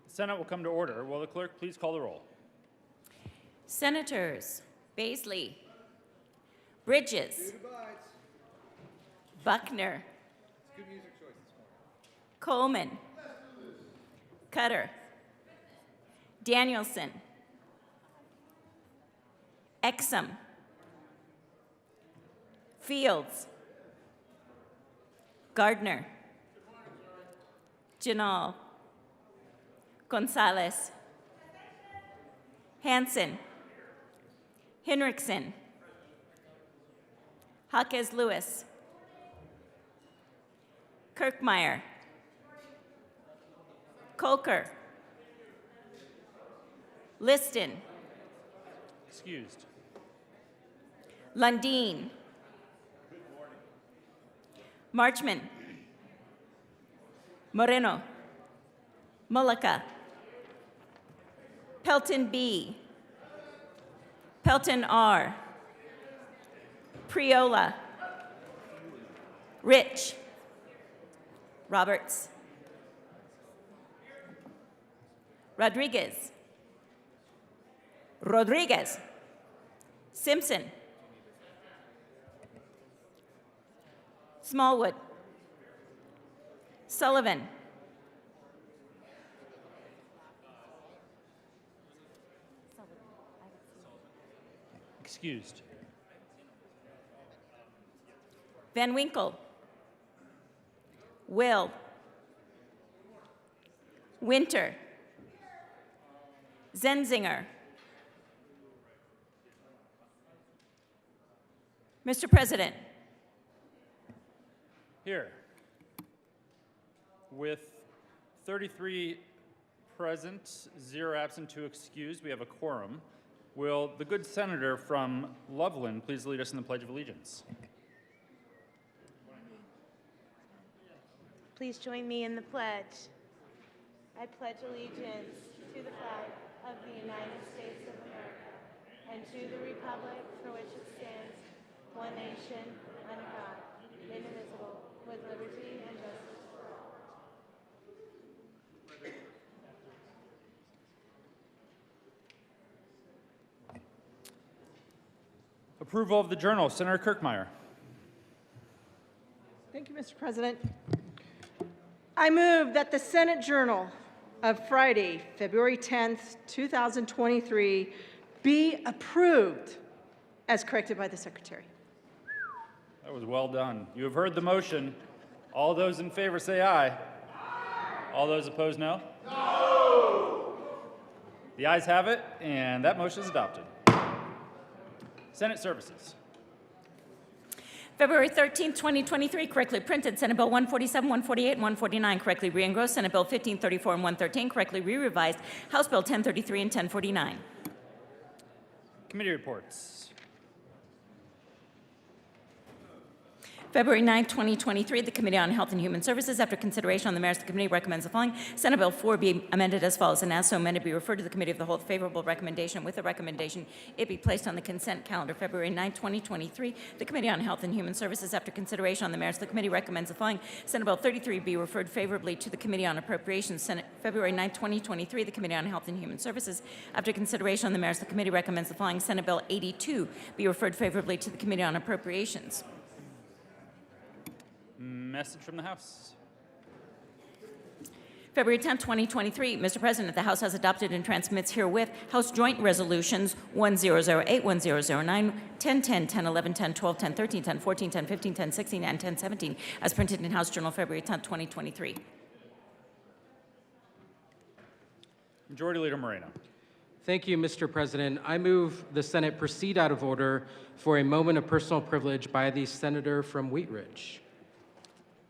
The Senate will come to order. Will the clerk please call the roll? Senators Baisley, Bridges, Buckner, Coleman, Cutter, Danielson, Exum, Fields, Gardner, Janal, Gonzalez, Hansen, Henriksen, Jaquez Lewis, Kirkmeyer, Kolker, Liston, Excused. Lundin, Marchman, Moreno, Mullica, Pelton B, Pelton R, Priola, Rich, Roberts, Rodriguez, Simpson, Smallwood, Sullivan, Excused. Van Winkle, Will, Winter, Zenzinger. Mr. President. Here. With 33 present, 0 absent, 2 excused, we have a quorum. Will the good senator from Loveland please lead us in the Pledge of Allegiance? Please join me in the pledge. I pledge allegiance to the flag of the United States of America and to the republic for which it stands, one nation, under God, indivisible, with liberty and justice for all. Approval of the journal, Senator Kirkmeyer. Thank you, Mr. President. I move that the Senate Journal of Friday, February 10th, 2023 be approved as corrected by the Secretary. That was well done. You have heard the motion. All those in favor say aye. Aye. All those opposed, no? No! The ayes have it, and that motion is adopted. Senate Services. February 13th, 2023, correctly printed, Senate Bill 147, 148, and 149, correctly re-engrossed, Senate Bill 1534 and 113, correctly re-revised, House Bill 1033 and 1049. Committee reports. February 9th, 2023, the Committee on Health and Human Services, after consideration on the merits, the committee recommends the following. Senate Bill 4 be amended as follows, and as so amended, be referred to the Committee of the Whole with favorable recommendation. With the recommendation, it be placed on the consent calendar. February 9th, 2023, the Committee on Health and Human Services, after consideration on the merits, the committee recommends the following. Senate Bill 33 be referred favorably to the Committee on Appropriations. February 9th, 2023, the Committee on Health and Human Services, after consideration on the merits, the committee recommends the following. Senate Bill 82 be referred favorably to the Committee on Appropriations. Message from the House. February 10, 2023, Mr. President, the House has adopted and transmits herewith House Joint Resolutions 1008, 1009, 1010, 1011, 1012, 1013, 1014, 1015, 1016, and 1017, as printed in House Journal February 10, 2023. Majority Leader Moreno. Thank you, Mr. President. I move the Senate proceed out of order for a moment of personal privilege by the senator from Wheat Ridge.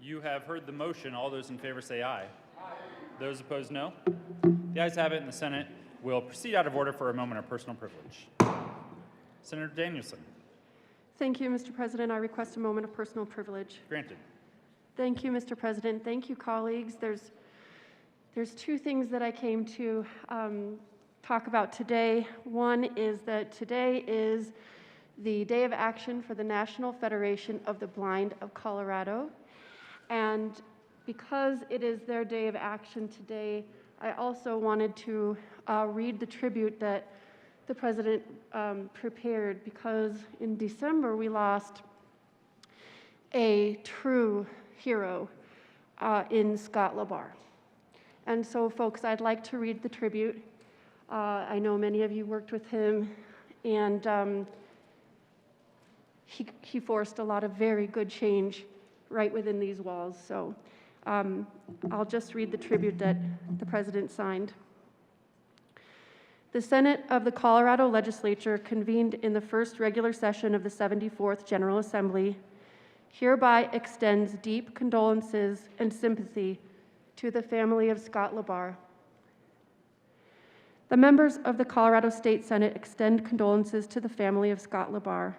You have heard the motion. All those in favor say aye. Aye. Those opposed, no. The ayes have it, and the Senate will proceed out of order for a moment of personal privilege. Senator Danielson. Thank you, Mr. President. I request a moment of personal privilege. Granted. Thank you, Mr. President. Thank you, colleagues. There's There's two things that I came to talk about today. One is that today is the day of action for the National Federation of the Blind of Colorado. And because it is their day of action today, I also wanted to read the tribute that the president prepared, because in December we lost a true hero in Scott LaBar. And so, folks, I'd like to read the tribute. I know many of you worked with him, and he forced a lot of very good change right within these walls. So I'll just read the tribute that the president signed. The Senate of the Colorado Legislature, convened in the first regular session of the 74th General Assembly, hereby extends deep condolences and sympathy to the family of Scott LaBar. The members of the Colorado State Senate extend condolences to the family of Scott LaBar.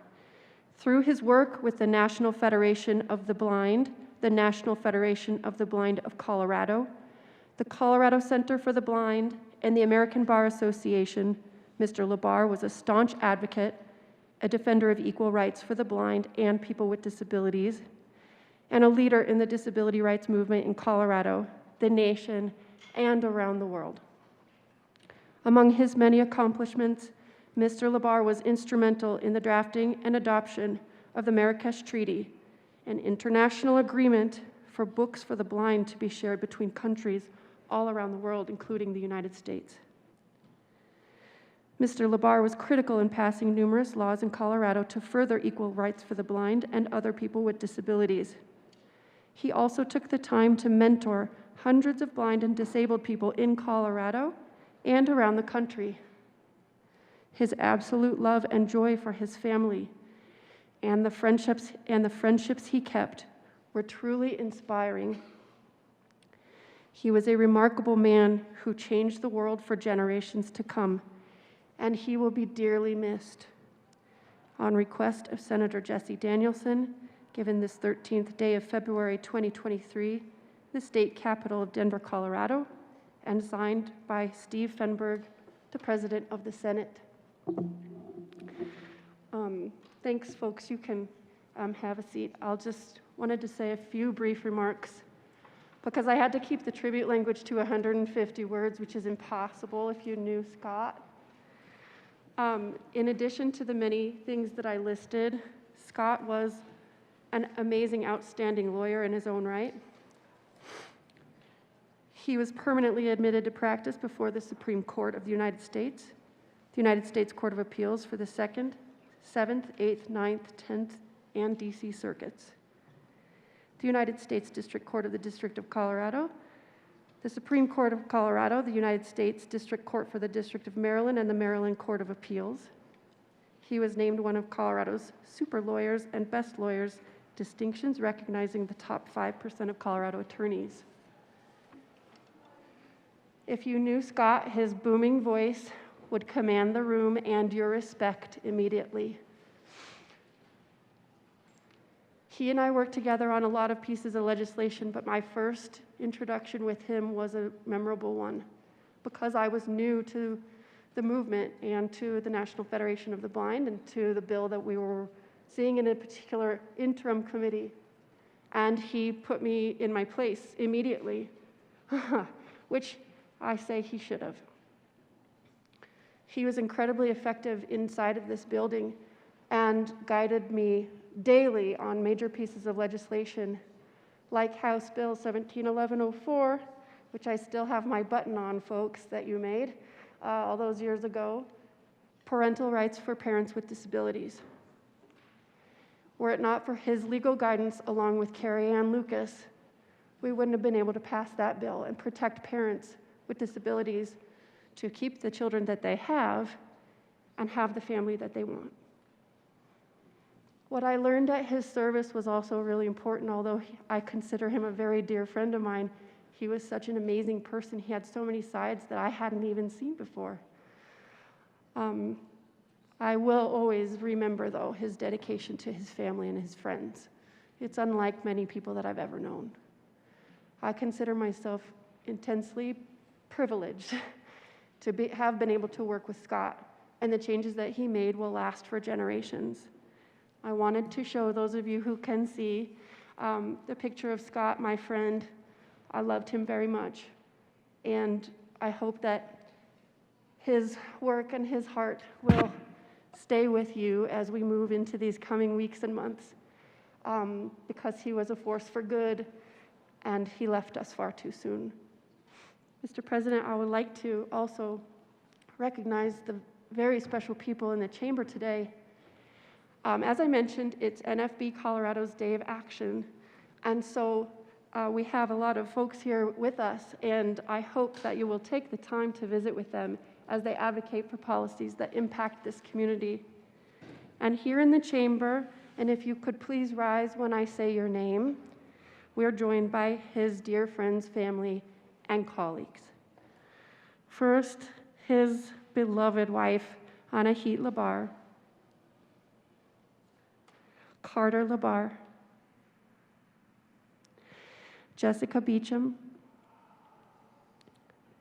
Through his work with the National Federation of the Blind, the National Federation of the Blind of Colorado, the Colorado Center for the Blind, and the American Bar Association, Mr. LaBar was a staunch advocate, a defender of equal rights for the blind and people with disabilities, and a leader in the disability rights movement in Colorado, the nation, and around the world. Among his many accomplishments, Mr. LaBar was instrumental in the drafting and adoption of the Marrakesh Treaty, an international agreement for books for the blind to be shared between countries all around the world, including the United States. Mr. LaBar was critical in passing numerous laws in Colorado to further equal rights for the blind and other people with disabilities. He also took the time to mentor hundreds of blind and disabled people in Colorado and around the country. His absolute love and joy for his family and the friendships he kept were truly inspiring. He was a remarkable man who changed the world for generations to come, and he will be dearly missed. On request of Senator Jesse Danielson, given this 13th day of February 2023, the state capital of Denver, Colorado, and signed by Steve Fenberg, the President of the Senate. Thanks, folks. You can have a seat. I'll just wanted to say a few brief remarks, because I had to keep the tribute language to 150 words, which is impossible if you knew Scott. In addition to the many things that I listed, Scott was an amazing, outstanding lawyer in his own right. He was permanently admitted to practice before the Supreme Court of the United States, the United States Court of Appeals for the 2nd, 7th, 8th, 9th, 10th, and D.C. circuits, the United States District Court of the District of Colorado, the Supreme Court of Colorado, the United States District Court for the District of Maryland, and the Maryland Court of Appeals. He was named one of Colorado's super lawyers and best lawyers distinctions, recognizing the top 5% of Colorado attorneys. If you knew Scott, his booming voice would command the room and your respect immediately. He and I worked together on a lot of pieces of legislation, but my first introduction with him was a memorable one, because I was new to the movement and to the National Federation of the Blind and to the bill that we were seeing in a particular interim committee. And he put me in my place immediately, which I say he should have. He was incredibly effective inside of this building and guided me daily on major pieces of legislation, like House Bill 171104, which I still have my button on, folks, that you made all those years ago, parental rights for parents with disabilities. Were it not for his legal guidance, along with Carrie Ann Lucas, we wouldn't have been able to pass that bill and protect parents with disabilities to keep the children that they have and have the family that they want. What I learned at his service was also really important, although I consider him a very dear friend of mine. He was such an amazing person. He had so many sides that I hadn't even seen before. I will always remember, though, his dedication to his family and his friends. It's unlike many people that I've ever known. I consider myself intensely privileged to have been able to work with Scott, and the changes that he made will last for generations. I wanted to show those of you who can see the picture of Scott, my friend. I loved him very much, and I hope that his work and his heart will stay with you as we move into these coming weeks and months, because he was a force for good, and he left us far too soon. Mr. President, I would like to also recognize the very special people in the chamber today. As I mentioned, it's NFB Colorado's Day of Action, and so we have a lot of folks here with us, and I hope that you will take the time to visit with them as they advocate for policies that impact this community. And here in the chamber, and if you could please rise when I say your name, we are joined by his dear friends, family, and colleagues. First, his beloved wife, Anahit Labar, Carter Labar, Jessica Beecham,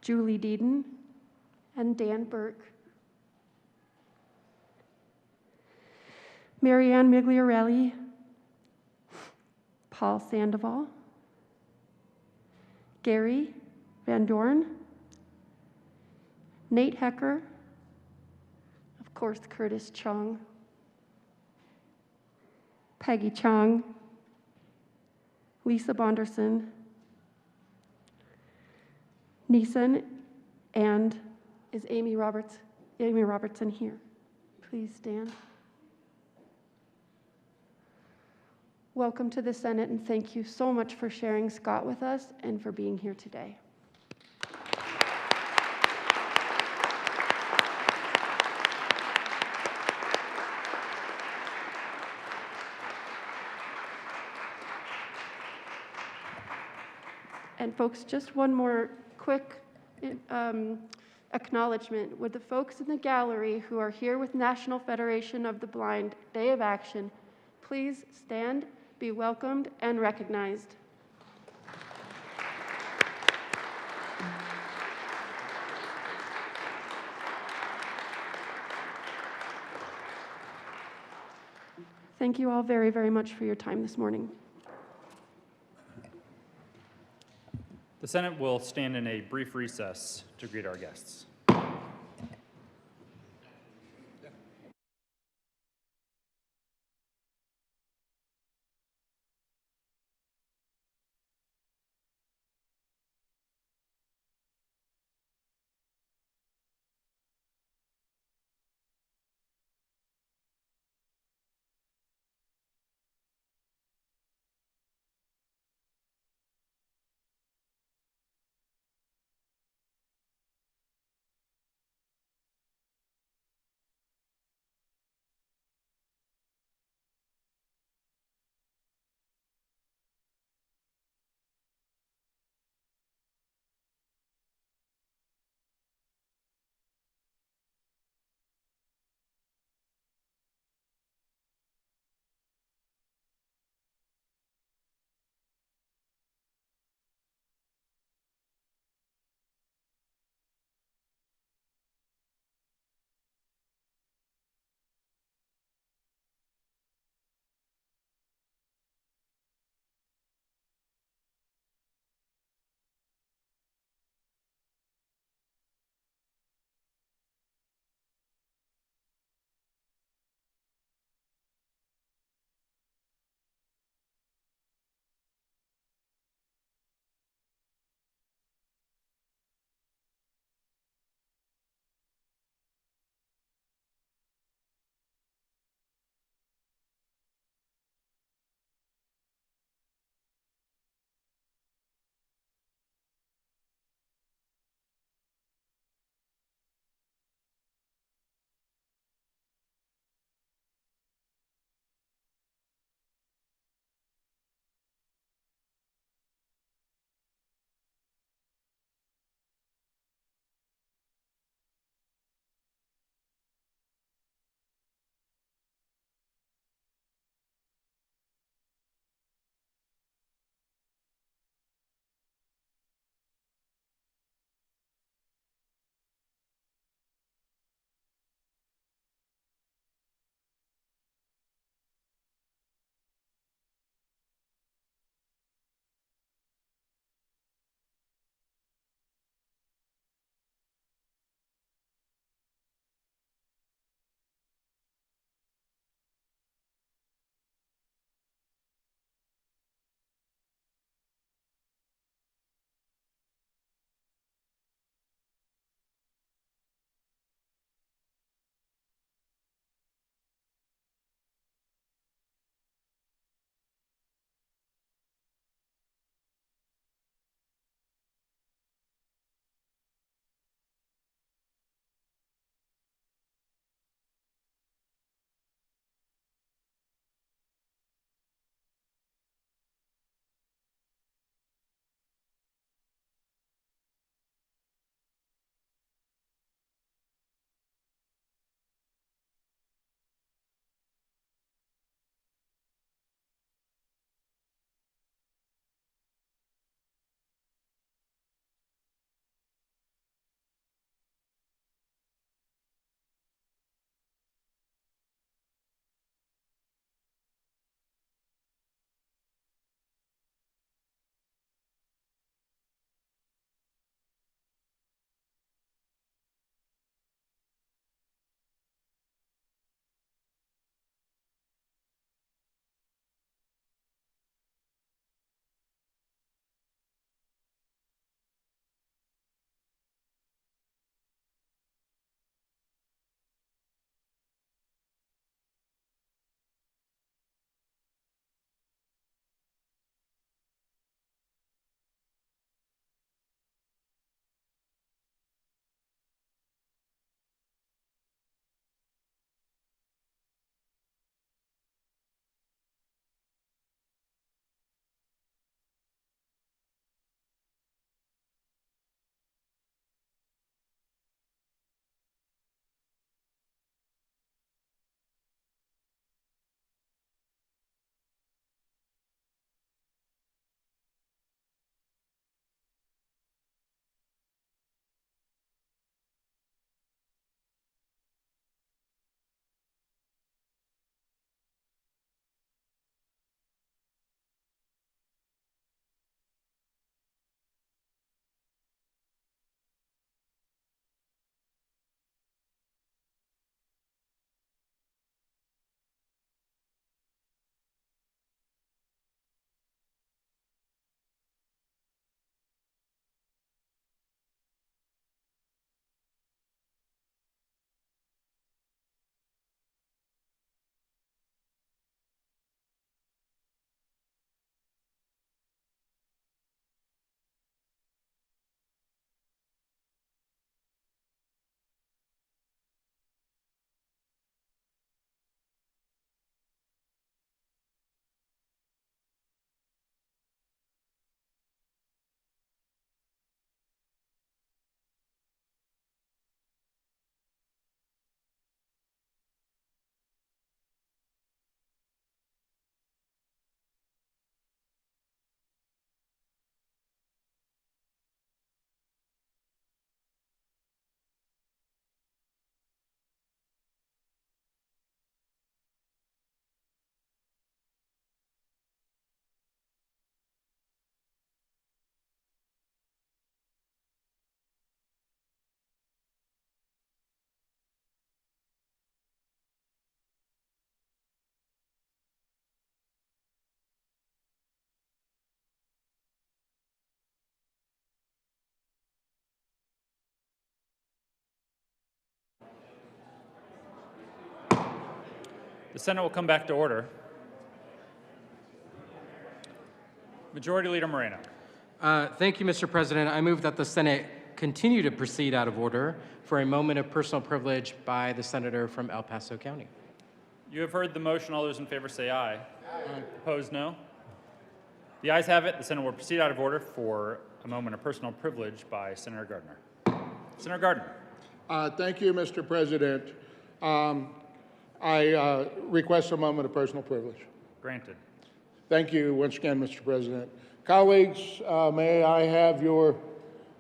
Julie Deeden, and Dan Burke. Marianne Migliorelli, Paul Sandoval, Gary Van Dorn, Nate Hecker, of course, Curtis Chung, Peggy Chung, Lisa Bonderson, Neeson, and is Amy Robertson here? Please stand. Welcome to the Senate, and thank you so much for sharing Scott with us and for being here today. And folks, just one more quick acknowledgement. Would the folks in the gallery who are here with National Federation of the Blind Day of Action please stand, be welcomed, and recognized. Thank you all very, very much for your time this morning. The Senate will stand in a brief recess to greet our guests. The Senate will come back to order. Majority Leader Moreno. Thank you, Mr. President. I move that the Senate continue to proceed out of order for a moment of personal privilege by the senator from El Paso County. You have heard the motion. All those in favor say aye. Aye. Opposed, no. The ayes have it. The Senate will proceed out of order for a moment of personal privilege by Senator Gardner. Senator Gardner. Thank you, Mr. President. I request a moment of personal privilege. Granted. Thank you once again, Mr. President. Colleagues, may I have your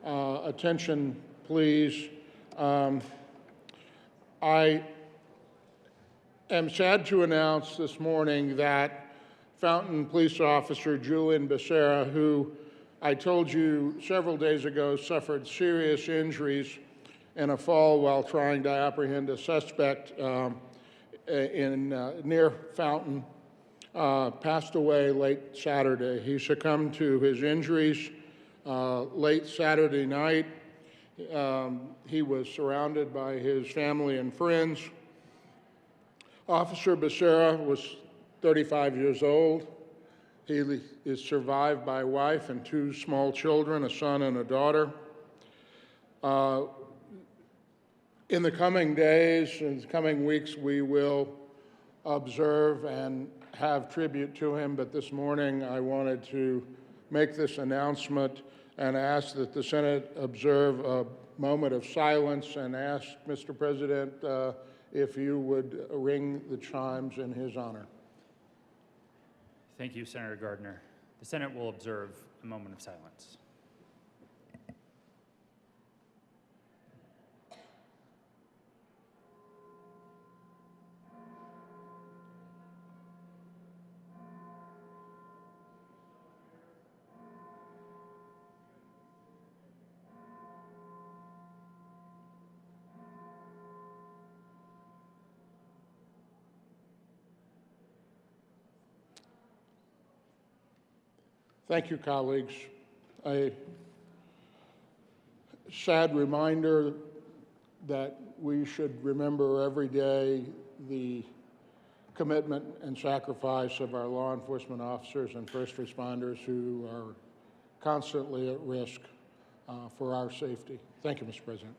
attention, please? I am sad to announce this morning that Fountain Police Officer Julian Becerra, who I told you several days ago suffered serious injuries in a fall while trying to apprehend a suspect near Fountain, passed away late Saturday. He succumbed to his injuries late Saturday night. He was surrounded by his family and friends. Officer Becerra was 35 years old. He is survived by a wife and 2 small children, a son and a daughter. In the coming days and coming weeks, we will observe and have tribute to him, but this morning I wanted to make this announcement and ask that the Senate observe a moment of silence and ask, Mr. President, if you would ring the chimes in his honor. Thank you, Senator Gardner. The Senate will observe a moment of silence. Thank you, colleagues. A sad reminder that we should remember every day the commitment and sacrifice of our law enforcement officers and first responders who are constantly at risk for our safety. Thank you, Mr. President.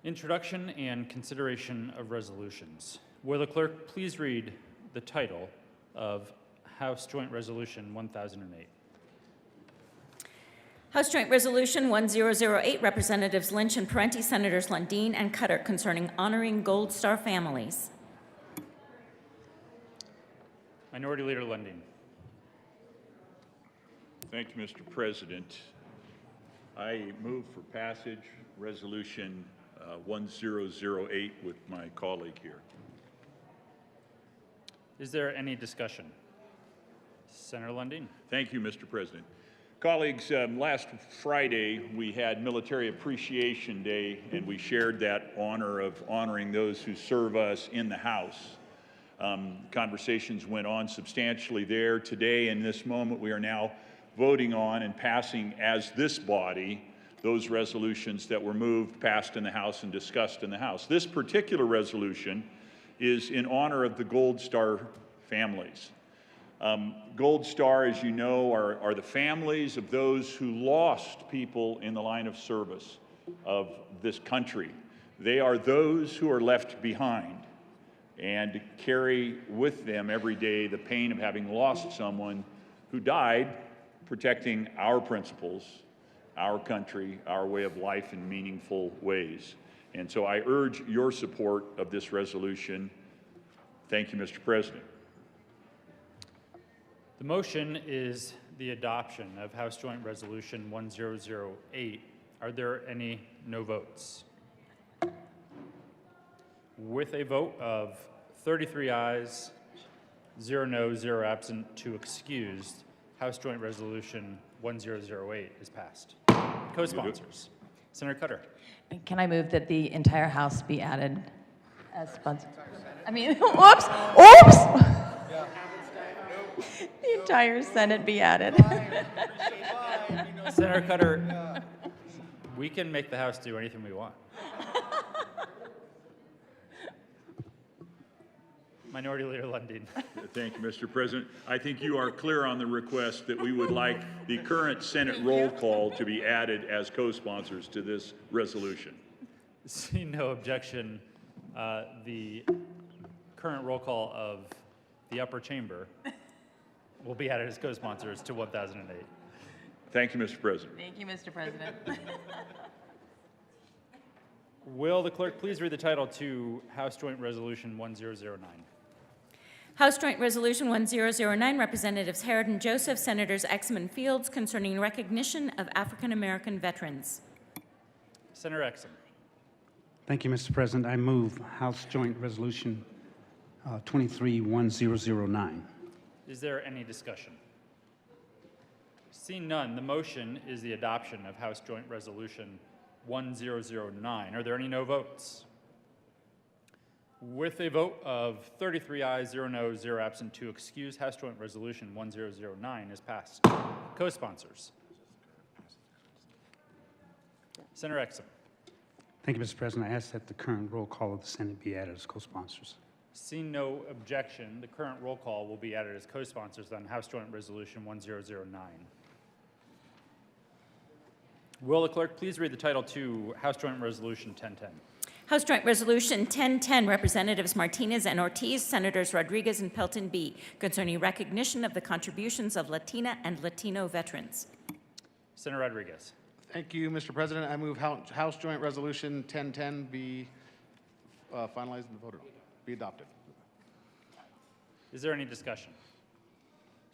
Introduction and consideration of resolutions. Will the clerk please read the title of House Joint Resolution 1008? House Joint Resolution 1008, Representatives Lynch and Parenti, Senators Lundin and Cutter, concerning honoring Gold Star families. Minority Leader Lundin. Thank you, Mr. President. I move for passage Resolution 1008 with my colleague here. Is there any discussion? Senator Lundin. Thank you, Mr. President. Colleagues, last Friday we had Military Appreciation Day, and we shared that honor of honoring those who serve us in the House. Conversations went on substantially there. Today, in this moment, we are now voting on and passing as this body those resolutions that were moved, passed in the House, and discussed in the House. This particular resolution is in honor of the Gold Star families. Gold Star, as you know, are the families of those who lost people in the line of service of this country. They are those who are left behind and carry with them every day the pain of having lost someone who died protecting our principles, our country, our way of life in meaningful ways. And so I urge your support of this resolution. Thank you, Mr. President. The motion is the adoption of House Joint Resolution 1008. Are there any no votes? With a vote of 33 ayes, 0 no, 0 absent, 2 excused, House Joint Resolution 1008 is passed. Co-sponsors. Senator Cutter. Can I move that the entire House be added as sponsor? I mean, oops, oops! The entire Senate be added. Senator Cutter, we can make the House do anything we want. Minority Leader Lundin. Thank you, Mr. President. I think you are clear on the request that we would like the current Senate roll call to be added as co-sponsors to this resolution. Seeing no objection, the current roll call of the upper chamber will be added as co-sponsors to 1008. Thank you, Mr. President. Thank you, Mr. President. Will the clerk please read the title to House Joint Resolution 1009? House Joint Resolution 1009, Representatives Harrod and Joseph, Senators Exum and Fields, concerning recognition of African American veterans. Senator Exum. Thank you, Mr. President. I move House Joint Resolution 23-1009. Is there any discussion? Seeing none, the motion is the adoption of House Joint Resolution 1009. Are there any no votes? With a vote of 33 ayes, 0 noes, 0 absent, 2 excused, House Joint Resolution 1009 is passed. Co-sponsors. Senator Exum. Thank you, Mr. President. I ask that the current roll call of the Senate be added as co-sponsors. Seeing no objection, the current roll call will be added as co-sponsors on House Joint Resolution 1009. Will the clerk please read the title to House Joint Resolution 1010? House Joint Resolution 1010, Representatives Martinez and Ortiz, Senators Rodriguez and Pelton B, concerning recognition of the contributions of Latina and Latino veterans. Senator Rodriguez. Thank you, Mr. President. I move House Joint Resolution 1010 be finalized and voted on, be adopted. Is there any discussion?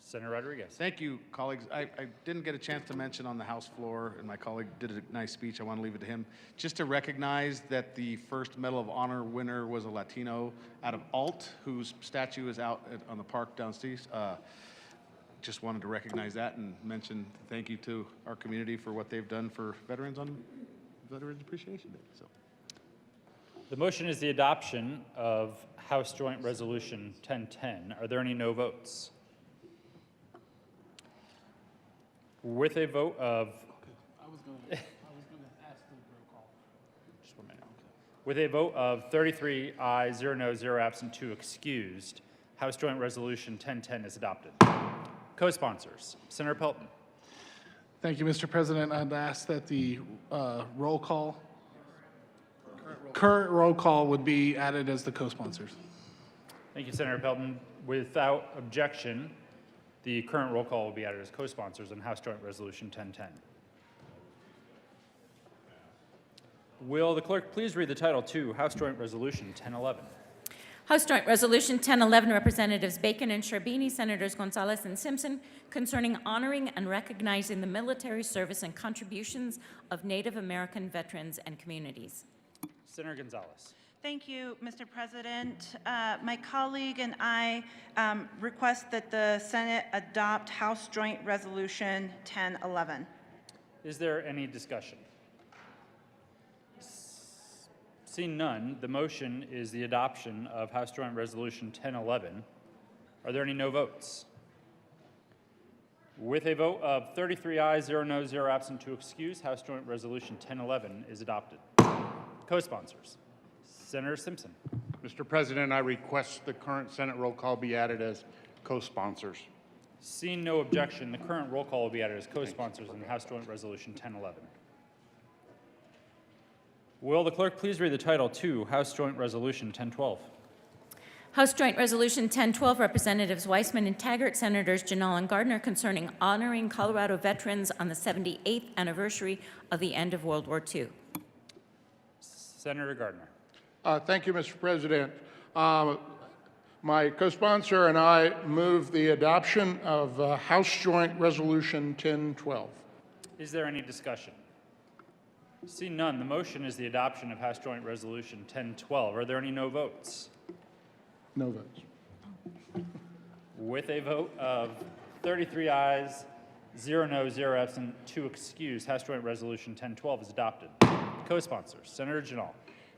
Senator Rodriguez. Thank you, colleagues. I didn't get a chance to mention on the House floor, and my colleague did a nice speech. I want to leave it to him. Just to recognize that the first Medal of Honor winner was a Latino out of Alt, whose statue is out on the park downstairs. Just wanted to recognize that and mention thank you to our community for what they've done for veterans on Veterans Appreciation Day. So. The motion is the adoption of House Joint Resolution 1010. Are there any no votes? With a vote of... Just 1 minute. With a vote of 33 ayes, 0 noes, 0 absent, 2 excused, House Joint Resolution 1010 is adopted. Co-sponsors. Senator Pelton. Thank you, Mr. President. I'd ask that the current roll call would be added as the co-sponsors. Thank you, Senator Pelton. Without objection, the current roll call will be added as co-sponsors on House Joint Resolution 1010. Will the clerk please read the title to House Joint Resolution 1011? House Joint Resolution 1011, Representatives Bacon and Sherbini, Senators Gonzalez and Simpson, concerning honoring and recognizing the military service and contributions of Native American veterans and communities. Senator Gonzalez. Thank you, Mr. President. My colleague and I request that the Senate adopt House Joint Resolution 1011. Is there any discussion? Seeing none, the motion is the adoption of House Joint Resolution 1011. Are there any no votes? With a vote of 33 ayes, 0 noes, 0 absent, 2 excused, House Joint Resolution 1011 is adopted. Co-sponsors. Senator Simpson. Mr. President, I request the current Senate roll call be added as co-sponsors. Seeing no objection, the current roll call will be added as co-sponsors in House Joint Resolution 1011. Will the clerk please read the title to House Joint Resolution 1012? House Joint Resolution 1012, Representatives Weissman and Taggart, Senators Janal and Gardner, concerning honoring Colorado veterans on the 78th anniversary of the end of World War II. Senator Gardner. Thank you, Mr. President. My co-sponsor and I move the adoption of House Joint Resolution 1012. Is there any discussion? Seeing none, the motion is the adoption of House Joint Resolution 1012. Are there any no votes? No votes. With a vote of 33 ayes, 0 noes, 0 absent, 2 excused, House Joint Resolution 1012 is adopted. Co-sponsors. Senator Janal.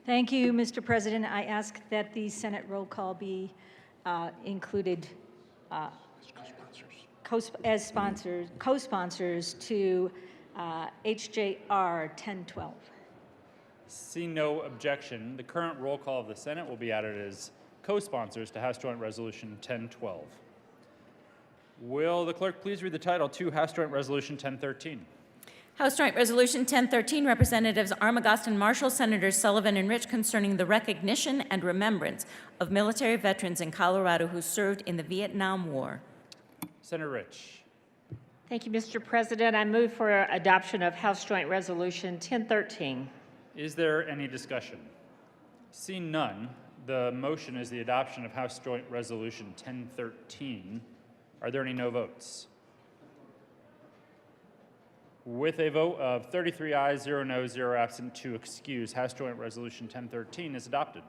Thank you, Mr. President. I ask that the Senate roll call be included co-sponsors to HJR 1012. See no objection, the current roll call of the Senate will be added as co-sponsors to House Joint Resolution 1012. Will the clerk please read the title to House Joint Resolution 1013? House Joint Resolution 1013, Representatives Armagost and Marshall, Senators Sullivan and Rich, concerning the recognition and remembrance of military veterans in Colorado who served in the Vietnam War. Senator Rich. Thank you, Mr. President. I move for adoption of House Joint Resolution 1013. Is there any discussion? Seeing none, the motion is the adoption of House Joint Resolution 1013. Are there any no votes? With a vote of 33 ayes, 0 noes, 0 absent, 2 excused, House Joint Resolution 1013 is adopted.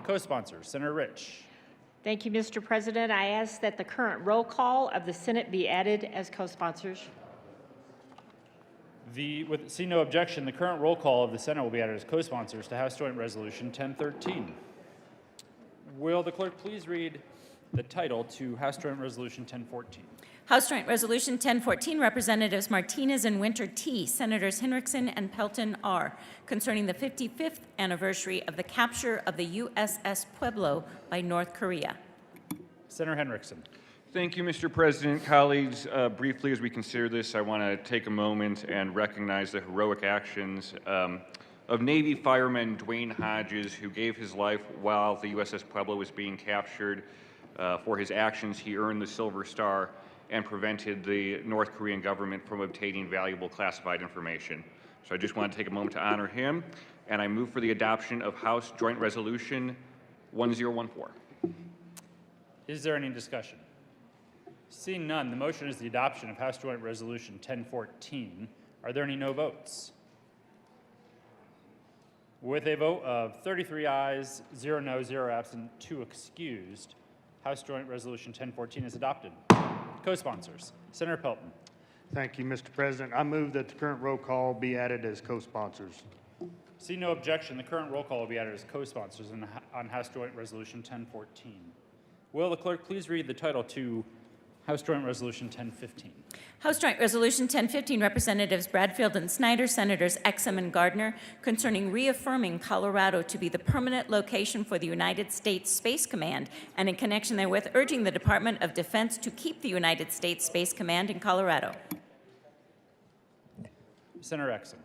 Co-sponsors, Senator Rich. Thank you, Mr. President. I ask that the current roll call of the Senate be added as co-sponsors. See no objection, the current roll call of the Senate will be added as co-sponsors to House Joint Resolution 1013. Will the clerk please read the title to House Joint Resolution 1014? House Joint Resolution 1014, Representatives Martinez and Winter T., Senators Hinrichsen and Pelton R., concerning the 55th anniversary of the capture of the USS Pueblo by North Korea. Senator Henriksen. Thank you, Mr. President. Colleagues, briefly as we consider this, I want to take a moment and recognize the heroic actions of Navy fireman Dwayne Hodges, who gave his life while the USS Pueblo was being captured. For his actions, he earned the Silver Star and prevented the North Korean government from obtaining valuable classified information. So I just want to take a moment to honor him, and I move for the adoption of House Joint Resolution 1014. Is there any discussion? Seeing none, the motion is the adoption of House Joint Resolution 1014. Are there any no votes? With a vote of 33 ayes, 0 noes, 0 absent, 2 excused, House Joint Resolution 1014 is adopted. Co-sponsors, Senator Pelton. Thank you, Mr. President. I move that the current roll call be added as co-sponsors. See no objection, the current roll call will be added as co-sponsors on House Joint Resolution 1014. Will the clerk please read the title to House Joint Resolution 1015? House Joint Resolution 1015, Representatives Bradfield and Snyder, Senators Exum and Gardner, concerning reaffirming Colorado to be the permanent location for the United States Space Command, and in connection therewith, urging the Department of Defense to keep the United States Space Command in Colorado. Senator Exum.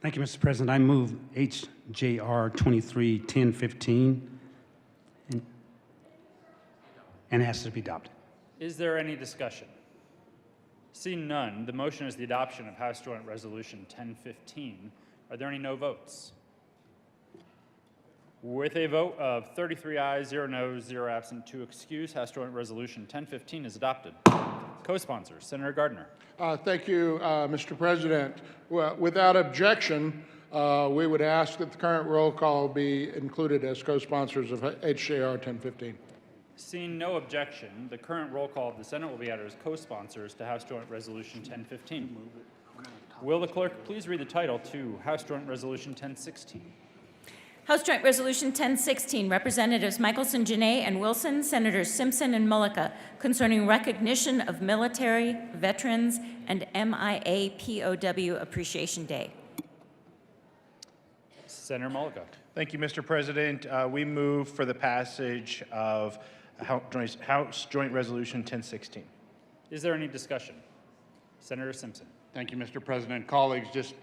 Thank you, Mr. President. I move HJR 231015 and ask to be adopted. Is there any discussion? Seeing none, the motion is the adoption of House Joint Resolution 1015. Are there any no votes? With a vote of 33 ayes, 0 noes, 0 absent, 2 excused, House Joint Resolution 1015 is adopted. Co-sponsors, Senator Gardner. Thank you, Mr. President. Well, without objection, we would ask that the current roll call be included as co-sponsors of HJR 1015. Seeing no objection, the current roll call of the Senate will be added as co-sponsors to House Joint Resolution 1015. Will the clerk please read the title to House Joint Resolution 1016? House Joint Resolution 1016, Representatives Michelson, Janae, and Wilson, Senators Simpson and Mullica, concerning recognition of military, veterans, and MIA POW Appreciation Day. Senator Mullica. Thank you, Mr. President. We move for the passage of House Joint Resolution 1016. Is there any discussion? Senator Simpson. Thank you, Mr. President. Colleagues, just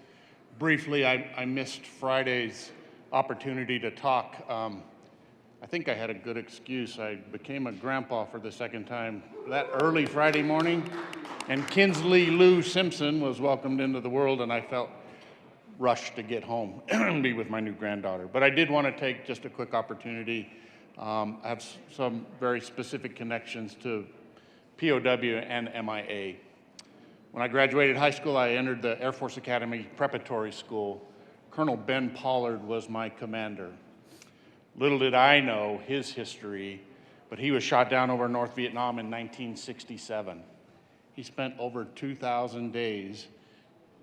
briefly, I missed Friday's opportunity to talk. I think I had a good excuse. I became a grandpa for the second time that early Friday morning, and Kinsley Lou Simpson was welcomed into the world, and I felt rushed to get home and be with my new granddaughter. But I did want to take just a quick opportunity. I have some very specific connections to POW and MIA. When I graduated high school, I entered the Air Force Academy Preparatory School. Colonel Ben Pollard was my commander. Little did I know his history, but he was shot down over North Vietnam in 1967. He spent over 2,000 days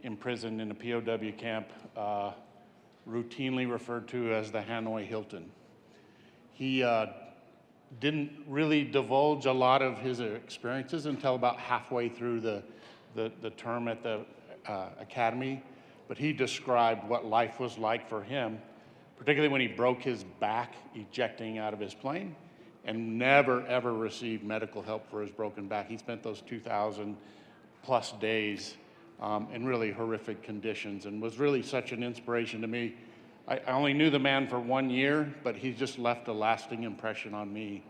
imprisoned in a POW camp, routinely referred to as the Hanoi Hilton. He didn't really divulge a lot of his experiences until about halfway through the term at the academy, but he described what life was like for him, particularly when he broke his back ejecting out of his plane and never, ever received medical help for his broken back. He spent those 2,000 plus days in really horrific conditions and was really such an inspiration to me. I only knew the man for 1 year, but he just left a lasting impression on me.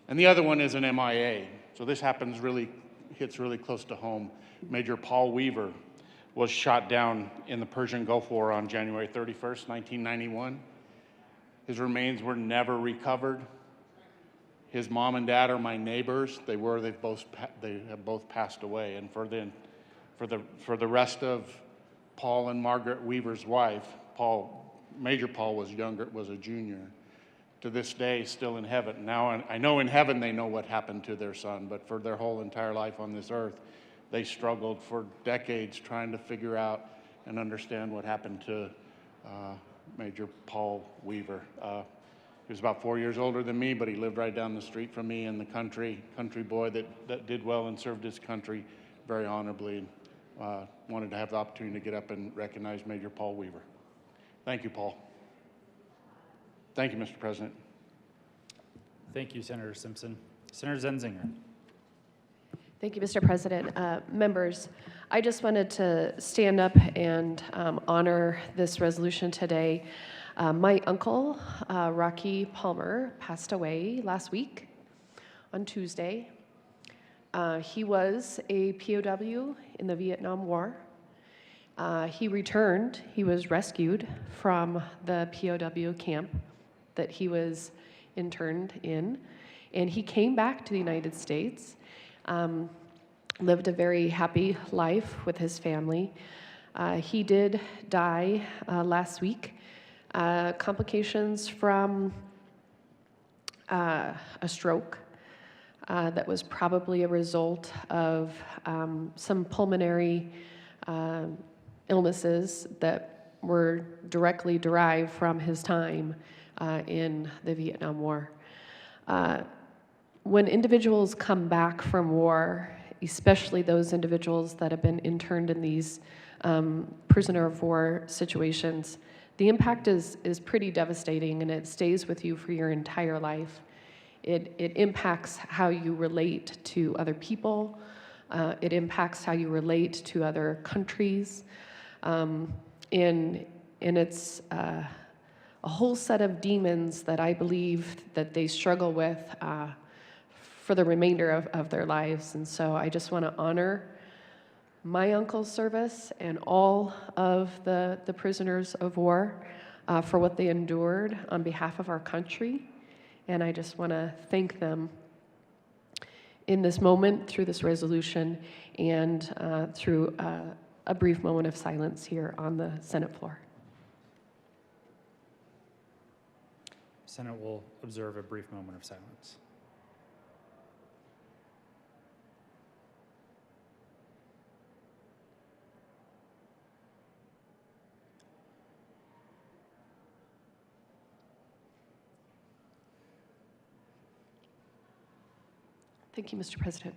And the other one is an MIA. So this hits really close to home. Major Paul Weaver was shot down in the Persian Gulf War on January 31st, 1991. His remains were never recovered. His mom and dad are my neighbors. They have both passed away. And for the rest of Paul and Margaret Weaver's wife, Major Paul was a junior. To this day, still in heaven. Now, I know in heaven they know what happened to their son, but for their whole entire life on this earth, they struggled for decades trying to figure out and understand what happened to Major Paul Weaver. He was about 4 years older than me, but he lived right down the street from me in the country boy that did well and served his country very honorably. And wanted to have the opportunity to get up and recognize Major Paul Weaver. Thank you, Paul. Thank you, Mr. President. Thank you, Senator Simpson. Senator Zenzinger. Thank you, Mr. President. Members, I just wanted to stand up and honor this resolution today. My uncle, Rocky Palmer, passed away last week on Tuesday. He was a POW in the Vietnam War. He returned. He was rescued from the POW camp that he was interned in, and he came back to the United States, lived a very happy life with his family. He did die last week, complications from a stroke that was probably a result of some pulmonary illnesses that were directly derived from his time in the Vietnam War. When individuals come back from war, especially those individuals that have been interned in these prisoner of war situations, the impact is pretty devastating, and it stays with you for your entire life. It impacts how you relate to other people. It impacts how you relate to other countries. And it's a whole set of demons that I believe that they struggle with for the remainder of their lives. And so I just want to honor my uncle's service and all of the prisoners of war for what they endured on behalf of our country. And I just want to thank them in this moment through this resolution and through a brief moment of silence here on the Senate floor. Senate will observe a brief moment of silence. Thank you, Mr. President.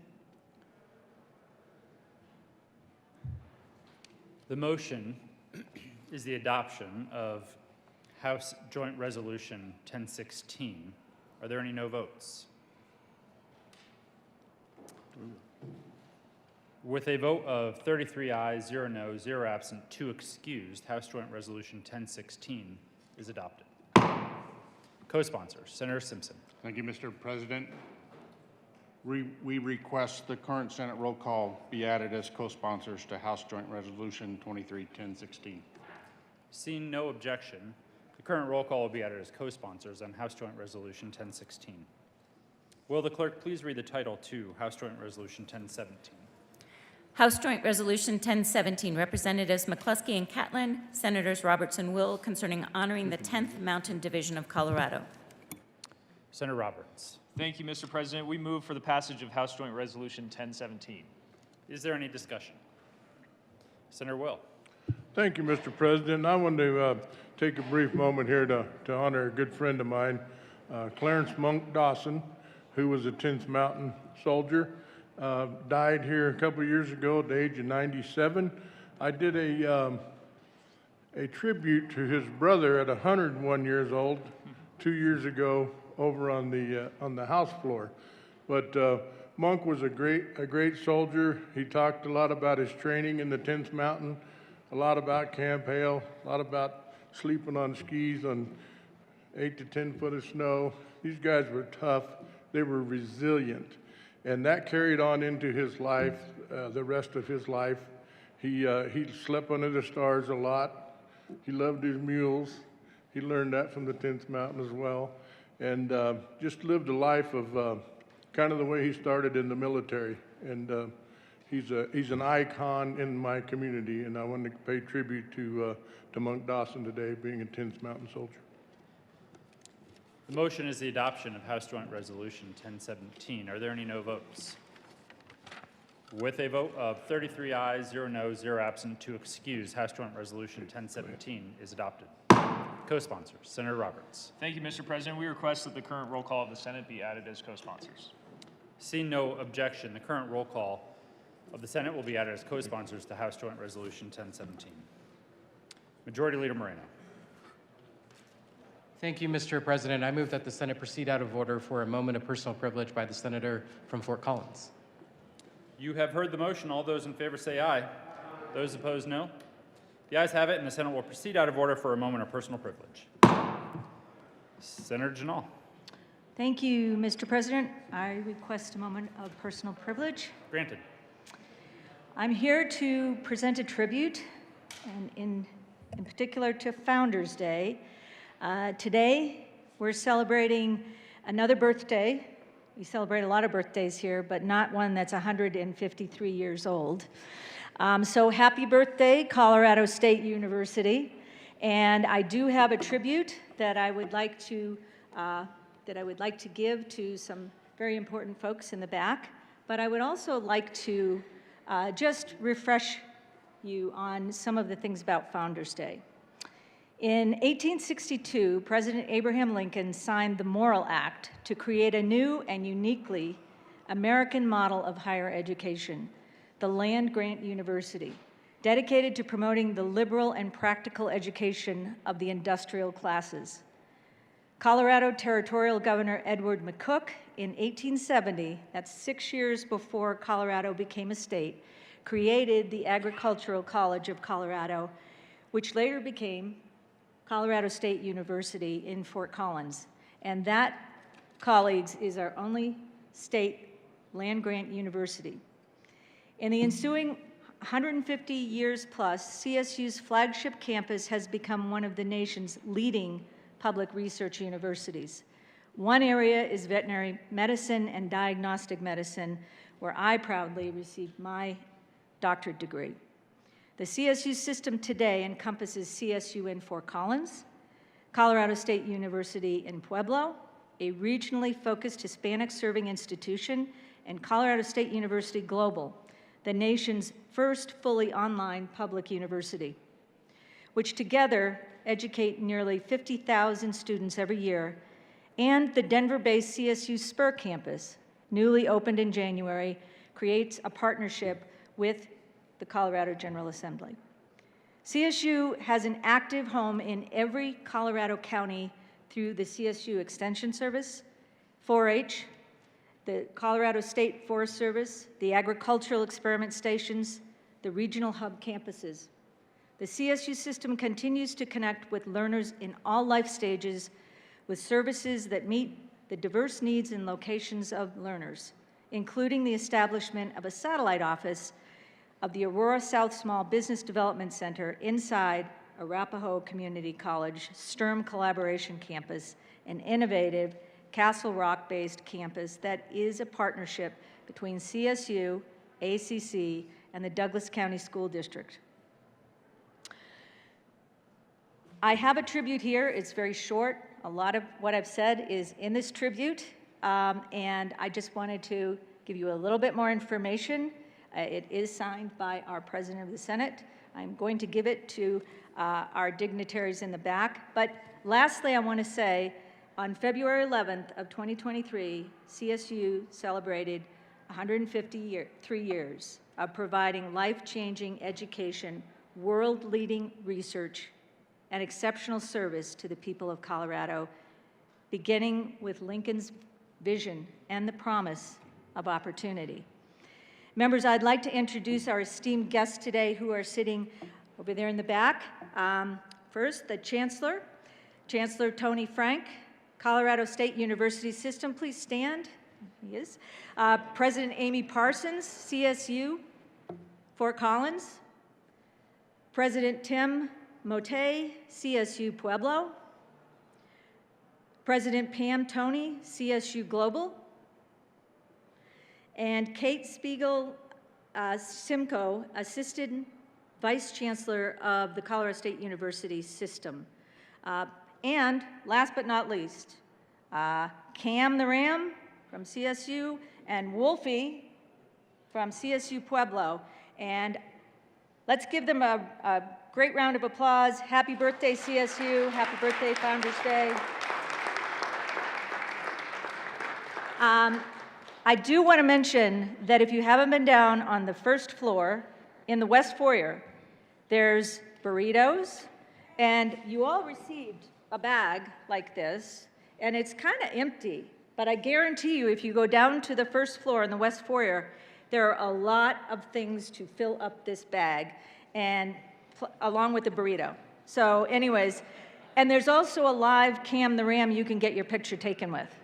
The motion is the adoption of House Joint Resolution 1016. Are there any no votes? With a vote of 33 ayes, 0 noes, 0 absent, 2 excused, House Joint Resolution 1016 is adopted. Co-sponsors, Senator Simpson. Thank you, Mr. President. We request the current Senate roll call be added as co-sponsors to House Joint Resolution 23-1016. Seeing no objection, the current roll call will be added as co-sponsors on House Joint Resolution 1016. Will the clerk please read the title to House Joint Resolution 1017? House Joint Resolution 1017, Representatives McCluskey and Catlin, Senators Roberts and Will, concerning honoring the 10th Mountain Division of Colorado. Senator Roberts. Thank you, Mr. President. We move for the passage of House Joint Resolution 1017. Is there any discussion? Senator Will. Thank you, Mr. President. I want to take a brief moment here to honor a good friend of mine, Clarence Monk Dawson, who was a 10th Mountain soldier, died here a couple years ago at the age of 97. I did a tribute to his brother at 101 years old 2 years ago over on the House floor. But Monk was a great soldier. He talked a lot about his training in the 10th Mountain, a lot about Camp Hale, a lot about sleeping on skis on 8 to 10 foot of snow. These guys were tough. They were resilient. And that carried on into his life, the rest of his life. He slept under the stars a lot. He loved his mules. He learned that from the 10th Mountain as well. And just lived a life of kind of the way he started in the military. And he's an icon in my community, and I wanted to pay tribute to Monk Dawson today, being a 10th Mountain soldier. The motion is the adoption of House Joint Resolution 1017. Are there any no votes? With a vote of 33 ayes, 0 noes, 0 absent, to excuse, House Joint Resolution 1017 is adopted. Co-sponsors, Senator Roberts. Thank you, Mr. President. We request that the current roll call of the Senate be added as co-sponsors. Seeing no objection, the current roll call of the Senate will be added as co-sponsors to House Joint Resolution 1017. Majority Leader Moreno. Thank you, Mr. President. I move that the Senate proceed out of order for a moment of personal privilege by the senator from Fort Collins. You have heard the motion. All those in favor say aye. Those opposed, no. The ayes have it, and the Senate will proceed out of order for a moment of personal privilege. Senator Janal. Thank you, Mr. President. I request a moment of personal privilege. Granted. I'm here to present a tribute, and in particular to Founders Day. Today, we're celebrating another birthday. We celebrate a lot of birthdays here, but not one that's 153 years old. So happy birthday, Colorado State University. And I do have a tribute that I would like to give to some very important folks in the back. But I would also like to just refresh you on some of the things about Founders Day. In 1862, President Abraham Lincoln signed the Morrill Act to create a new and uniquely American model of higher education, the land-grant university, dedicated to promoting the liberal and practical education of the industrial classes. Colorado Territorial Governor Edward McCook in 1870, that's 6 years before Colorado became a state, created the Agricultural College of Colorado, which later became Colorado State University in Fort Collins. And that, colleagues, is our only state land-grant university. In the ensuing 150 years plus, CSU's flagship campus has become one of the nation's leading public research universities. One area is veterinary medicine and diagnostic medicine, where I proudly received my doctorate degree. The CSU system today encompasses CSU in Fort Collins, Colorado State University in Pueblo, a regionally focused Hispanic serving institution, and Colorado State University Global, the nation's first fully online public university, which together educate nearly 50,000 students every year, and the Denver-based CSU Spur campus, newly opened in January, creates a partnership with the Colorado General Assembly. CSU has an active home in every Colorado county through the CSU Extension Service, 4-H, the Colorado State Forest Service, the Agricultural Experiment Stations, the regional hub campuses. The CSU system continues to connect with learners in all life stages with services that meet the diverse needs and locations of learners, including the establishment of a satellite office of the Aurora South Small Business Development Center inside Arapahoe Community College STERM Collaboration Campus, an innovative Castle Rock-based campus that is a partnership between CSU, ACC, and the Douglas County School District. I have a tribute here. It's very short. A lot of what I've said is in this tribute, and I just wanted to give you a little bit more information. It is signed by our President of the Senate. I'm going to give it to our dignitaries in the back. But lastly, I want to say On February 11th of 2023, CSU celebrated 153 years of providing life-changing education, world-leading research, and exceptional service to the people of Colorado, beginning with Lincoln's vision and the promise of opportunity. Members, I'd like to introduce our esteemed guests today who are sitting over there in the back. First, the Chancellor, Chancellor Tony Frank, Colorado State University System. Please stand. He is. President Amy Parsons, CSU, Fort Collins. President Tim Motte, CSU Pueblo. President Pam Toney, CSU Global. And Kate Spiegel Simcoe, Assistant Vice Chancellor of the Colorado State University System. And last but not least, Cam the Ram from CSU and Wolfie from CSU Pueblo. And let's give them a great round of applause. Happy birthday, CSU. Happy birthday, Founders Day. I do want to mention that if you haven't been down on the first floor in the West Foyer, there's burritos, and you all received a bag like this, and it's kind of empty. But I guarantee you, if you go down to the first floor in the West Foyer, there are a lot of things to fill up this bag, and along with the burrito. So anyways, and there's also a live Cam the Ram you can get your picture taken with.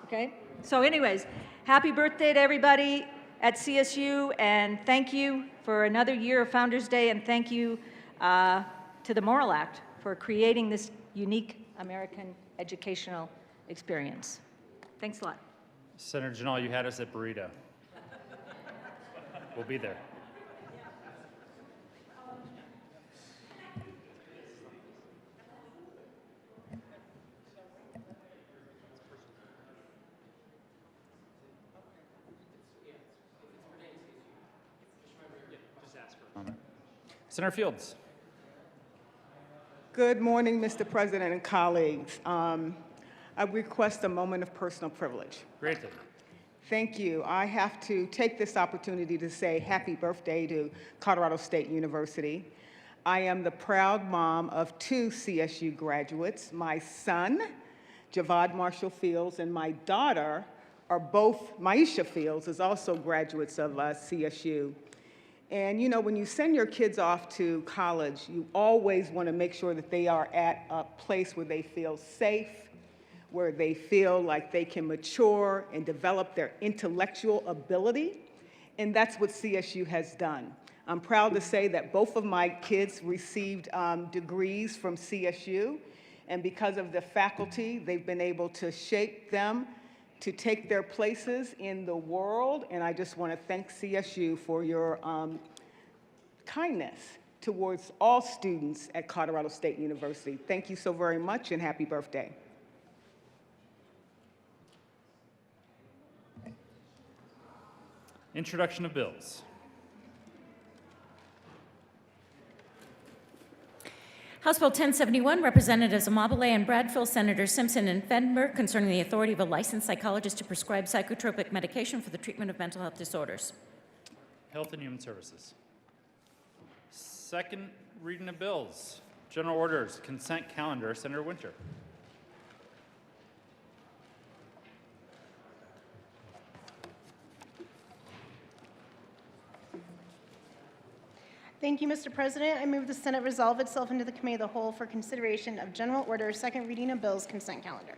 Okay? So anyways, happy birthday to everybody at CSU, and thank you for another year of Founders Day, and thank you to the Morrill Act for creating this unique American educational experience. Thanks a lot. Senator Janal, you had us at burrito. We'll be there. Senator Fields. Good morning, Mr. President and colleagues. I request a moment of personal privilege. Granted. Thank you. I have to take this opportunity to say happy birthday to Colorado State University. I am the proud mom of 2 CSU graduates. My son, Javad Marshall Fields, and my daughter are both, Maisha Fields, is also graduates of CSU. And you know, when you send your kids off to college, you always want to make sure that they are at a place where they feel safe, where they feel like they can mature and develop their intellectual ability. And that's what CSU has done. I'm proud to say that both of my kids received degrees from CSU. And because of the faculty, they've been able to shape them to take their places in the world. And I just want to thank CSU for your kindness towards all students at Colorado State University. Thank you so very much, and happy birthday. Introduction of bills. House Bill 1071, Representatives Amabile and Bradfield, Senators Simpson and Fenberg, concerning the authority of a licensed psychologist to prescribe psychotropic medication for the treatment of mental health disorders. Health and Human Services. Second reading of bills. General orders, consent calendar. Senator Winter. Thank you, Mr. President. I move the Senate resolve itself into the Committee of the Whole for consideration of general order, second reading of bills, consent calendar.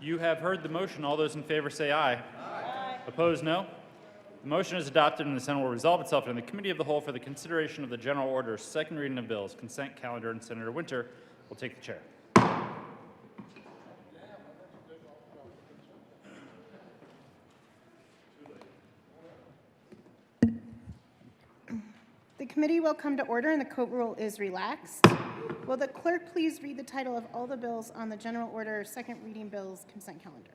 You have heard the motion. All those in favor say aye. Aye. Opposed, no. The motion is adopted, and the Senate will resolve itself into the Committee of the Whole for the consideration of the general order, second reading of bills, consent calendar, and Senator Winter will take the chair. The committee will come to order and the court rule is relaxed. Will the clerk please read the title of all the bills on the general order, second reading bills, consent calendar?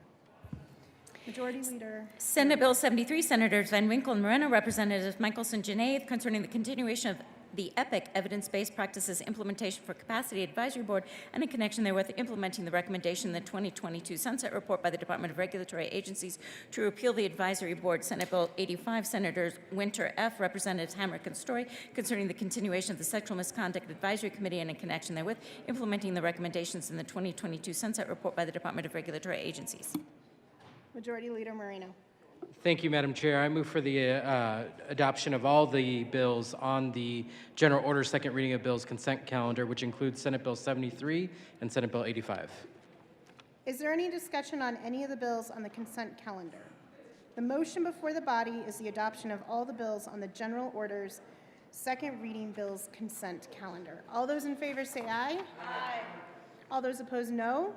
Majority Leader. Senate Bill 73, Senators Van Winkle and Moreno, Representatives Michelson, Genet, concerning the continuation of the EPIC Evidence-Based Practices Implementation for Capacity Advisory Board, and in connection therewith implementing the recommendation in the 2022 Sunset Report by the Department of Regulatory Agencies to repeal the advisory board, Senate Bill 85, Senators Winter F., Representatives Hamrick and Story, concerning the continuation of the Sexual Misconduct Advisory Committee, and in connection therewith implementing the recommendations in the 2022 Sunset Report by the Department of Regulatory Agencies. Majority Leader Marino. Thank you, Madam Chair. I move for the adoption of all the bills on the general order second reading of bills consent calendar, which includes Senate Bill 73 and Senate Bill 85. Is there any discussion on any of the bills on the consent calendar? The motion before the body is the adoption of all the bills on the general orders second reading bills consent calendar. All those in favor say aye. Aye. All those opposed, no.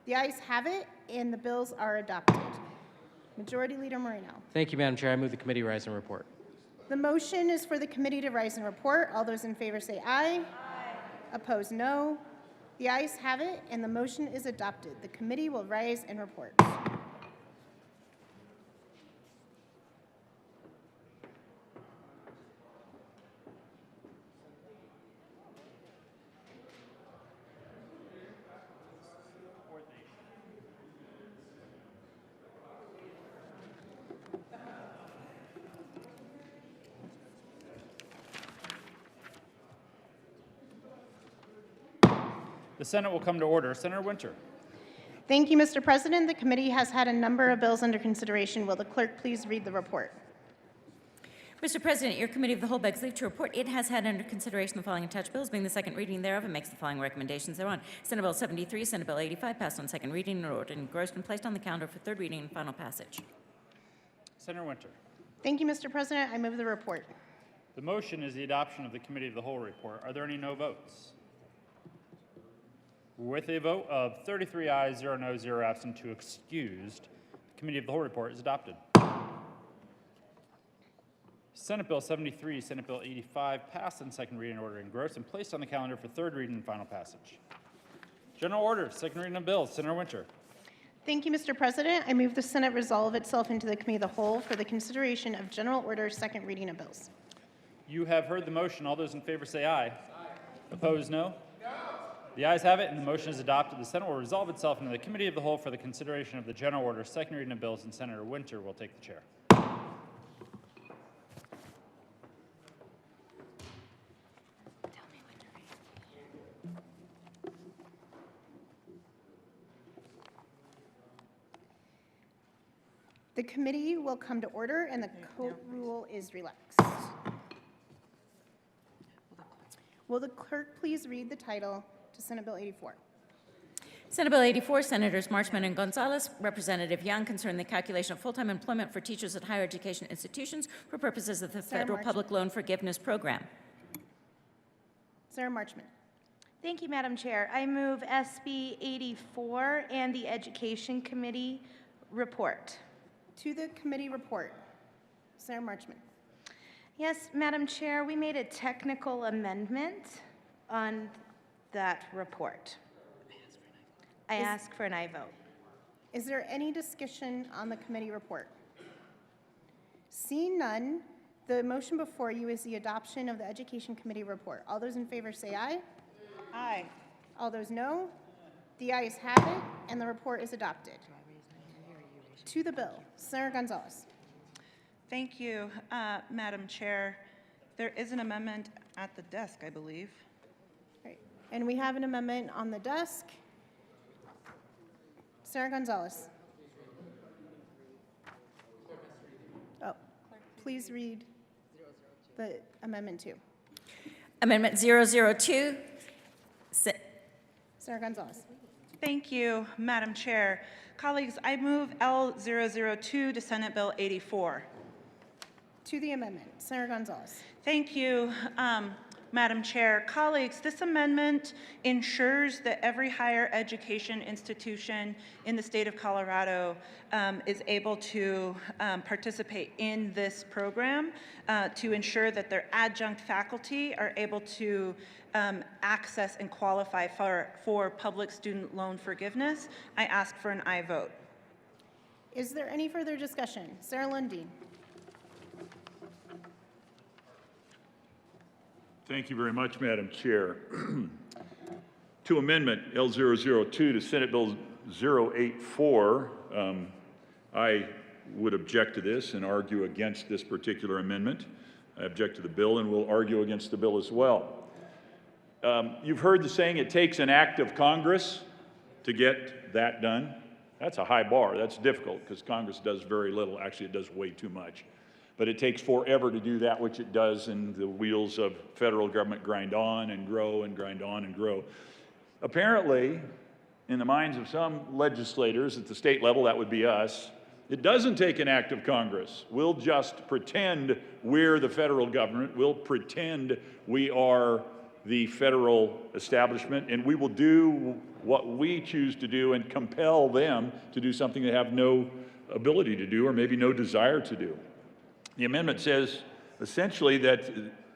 The ayes have it, and the bills are adopted. Majority Leader Moreno. Thank you, Madam Chair. I move the committee rise and report. The motion is for the committee to rise and report. All those in favor say aye. Aye. Opposed, no. The ayes have it, and the motion is adopted. The committee will rise and report. The Senate will come to order. Senator Winter. Thank you, Mr. President. The committee has had a number of bills under consideration. Will the clerk please read the report? Mr. President, your committee of the whole begs leave to report it has had under consideration the following attached bills, being the second reading thereof, and makes the following recommendations thereon. Senate Bill 73, Senate Bill 85, passed on second reading and ordered engrossed and placed on the calendar for third reading and final passage. Senator Winter. Thank you, Mr. President. I move the report. The motion is the adoption of the committee of the whole report. Are there any no votes? With a vote of 33 ayes, 0 noes, 0 absent, 2 excused, the committee of the whole report is adopted. Senate Bill 73, Senate Bill 85 passed on second reading and ordered engrossed and placed on the calendar for third reading and final passage. General orders, second reading of bills. Senator Winter. Thank you, Mr. President. I move the Senate resolve itself into the committee of the whole for the consideration of general orders second reading of bills. You have heard the motion. All those in favor say aye. Aye. Opposed, no? No. The ayes have it, and the motion is adopted. The Senate will resolve itself into the committee of the whole for the consideration of the general order second reading of bills, and Senator Winter will take the chair. The committee will come to order, and the court rule is relaxed. Will the clerk please read the title to Senate Bill 84? Senate Bill 84, Senators Marchman and Gonzalez, Representative Young, concerning the calculation of full-time employment for teachers at higher education institutions for purposes of the Federal Public Loan Forgiveness Program. Sarah Marchman. Thank you, Madam Chair. I move SB 84 and the Education Committee report. To the committee report. Sarah Marchman. Yes, Madam Chair, we made a technical amendment on that report. I ask for an aye vote. Is there any discussion on the committee report? Seeing none, the motion before you is the adoption of the Education Committee report. All those in favor say aye. Aye. All those no. The ayes have it, and the report is adopted. To the bill, Senator Gonzalez. Thank you, Madam Chair. There is an amendment at the desk, I believe. Right. And we have an amendment on the desk. Senator Gonzalez. Oh, please read the amendment 2. Amendment 002. Senator Gonzalez. Thank you, Madam Chair. Colleagues, I move L002 to Senate Bill 84. To the amendment, Senator Gonzalez. Thank you, Madam Chair. Colleagues, this amendment ensures that every higher education institution in the state of Colorado is able to participate in this program to ensure that their adjunct faculty are able to access and qualify for public student loan forgiveness. I ask for an aye vote. Is there any further discussion? Sarah Lundeen. Thank you very much, Madam Chair. To Amendment L002 to Senate Bill 084, I would object to this and argue against this particular amendment. I object to the bill and will argue against the bill as well. You've heard the saying, it takes an act of Congress to get that done. That's a high bar. That's difficult because Congress does very little. Actually, it does way too much. But it takes forever to do that which it does, and the wheels of federal government grind on and grow and grind on and grow. Apparently, in the minds of some legislators at the state level, that would be us, it doesn't take an act of Congress. We'll just pretend we're the federal government. We'll pretend we are the federal establishment, and we will do what we choose to do and compel them to do something they have no ability to do or maybe no desire to do. The amendment says essentially that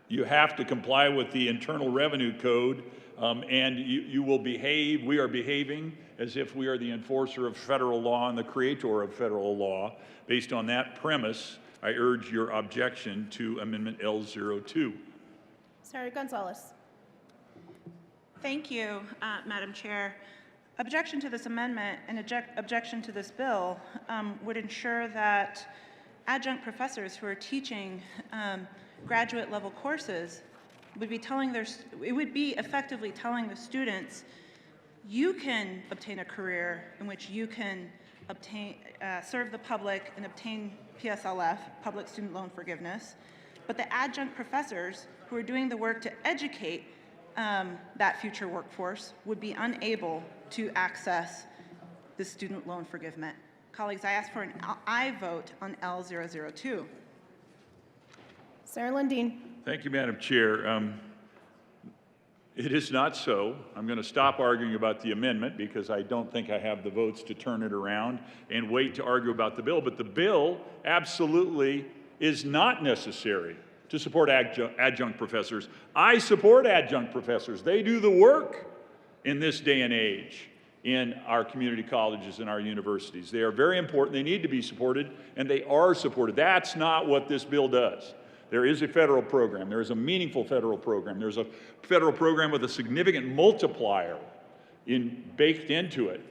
you have to comply with the Internal Revenue Code, and you will behave, we are behaving as if we are the enforcer of federal law and the creator of federal law. Based on that premise, I urge your objection to Amendment L02. Senator Gonzalez. Thank you, Madam Chair. Objection to this amendment and objection to this bill would ensure that adjunct professors who are teaching graduate level courses would be effectively telling the students, you can obtain a career in which you can serve the public and obtain PSLF, Public Student Loan Forgiveness, but the adjunct professors who are doing the work to educate that future workforce would be unable to access the student loan forgiveness. Colleagues, I ask for an aye vote on L002. Senator Lundeen. Thank you, Madam Chair. It is not so. I'm going to stop arguing about the amendment because I don't think I have the votes to turn it around and wait to argue about the bill. But the bill absolutely is not necessary to support adjunct professors. I support adjunct professors. They do the work in this day and age in our community colleges and our universities. They are very important. They need to be supported, and they are supported. That's not what this bill does. There is a federal program. There is a meaningful federal program. There's a federal program with a significant multiplier baked into it.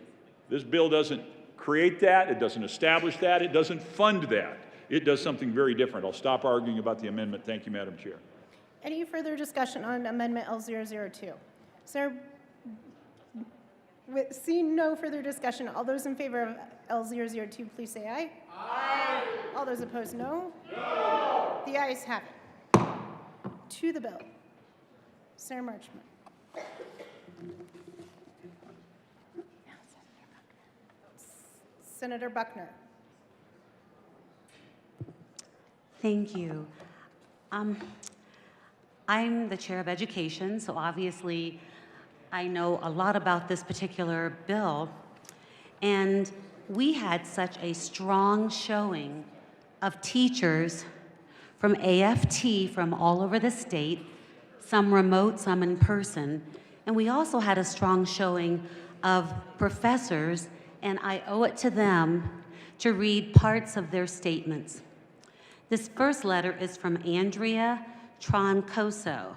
This bill doesn't create that. It doesn't establish that. It doesn't fund that. It does something very different. I'll stop arguing about the amendment. Thank you, Madam Chair. Any further discussion on Amendment L002? Sir, seeing no further discussion, all those in favor of L002, please say aye. Aye. All those opposed, no. No. The ayes have it. To the bill. Senator Marchman. Senator Buckner. Thank you. I'm the chair of education, so obviously I know a lot about this particular bill. And we had such a strong showing of teachers from AFT from all over the state, some remote, some in person. And we also had a strong showing of professors, and I owe it to them to read parts of their statements. This first letter is from Andrea Troncoso.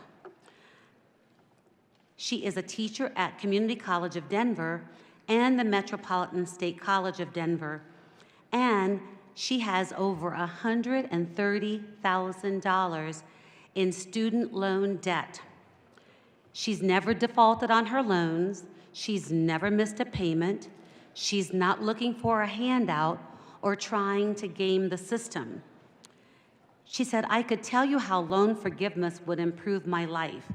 She is a teacher at Community College of Denver and the Metropolitan State College of Denver, and she has over $130,000 in student loan debt. She's never defaulted on her loans. She's never missed a payment. She's not looking for a handout or trying to game the system. She said, I could tell you how loan forgiveness would improve my life.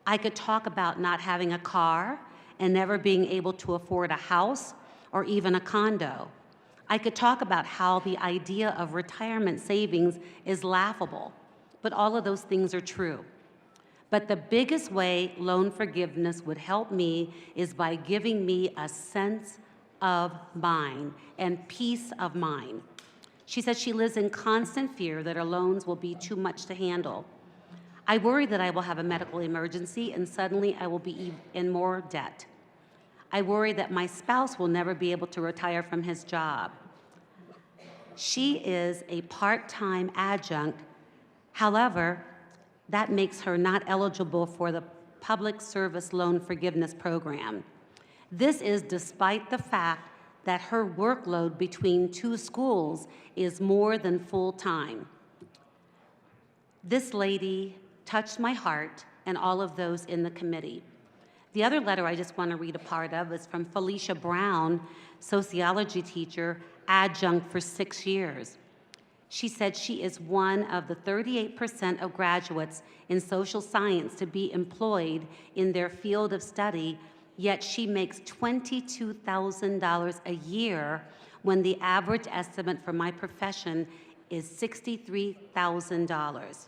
I could talk about not having a car and never being able to afford a house or even a condo. I could talk about how the idea of retirement savings is laughable, but all of those things are true. But the biggest way loan forgiveness would help me is by giving me a sense of mind and peace of mind. She said she lives in constant fear that her loans will be too much to handle. I worry that I will have a medical emergency and suddenly I will be in more debt. I worry that my spouse will never be able to retire from his job. She is a part-time adjunct. However, That makes her not eligible for the Public Service Loan Forgiveness Program. This is despite the fact that her workload between two schools is more than full-time. This lady touched my heart and all of those in the committee. The other letter I just want to read a part of is from Felicia Brown, sociology teacher, adjunct for 6 years. She said she is one of the 38% of graduates in social science to be employed in their field of study, yet she makes $22,000 a year when the average estimate for my profession is $63,000.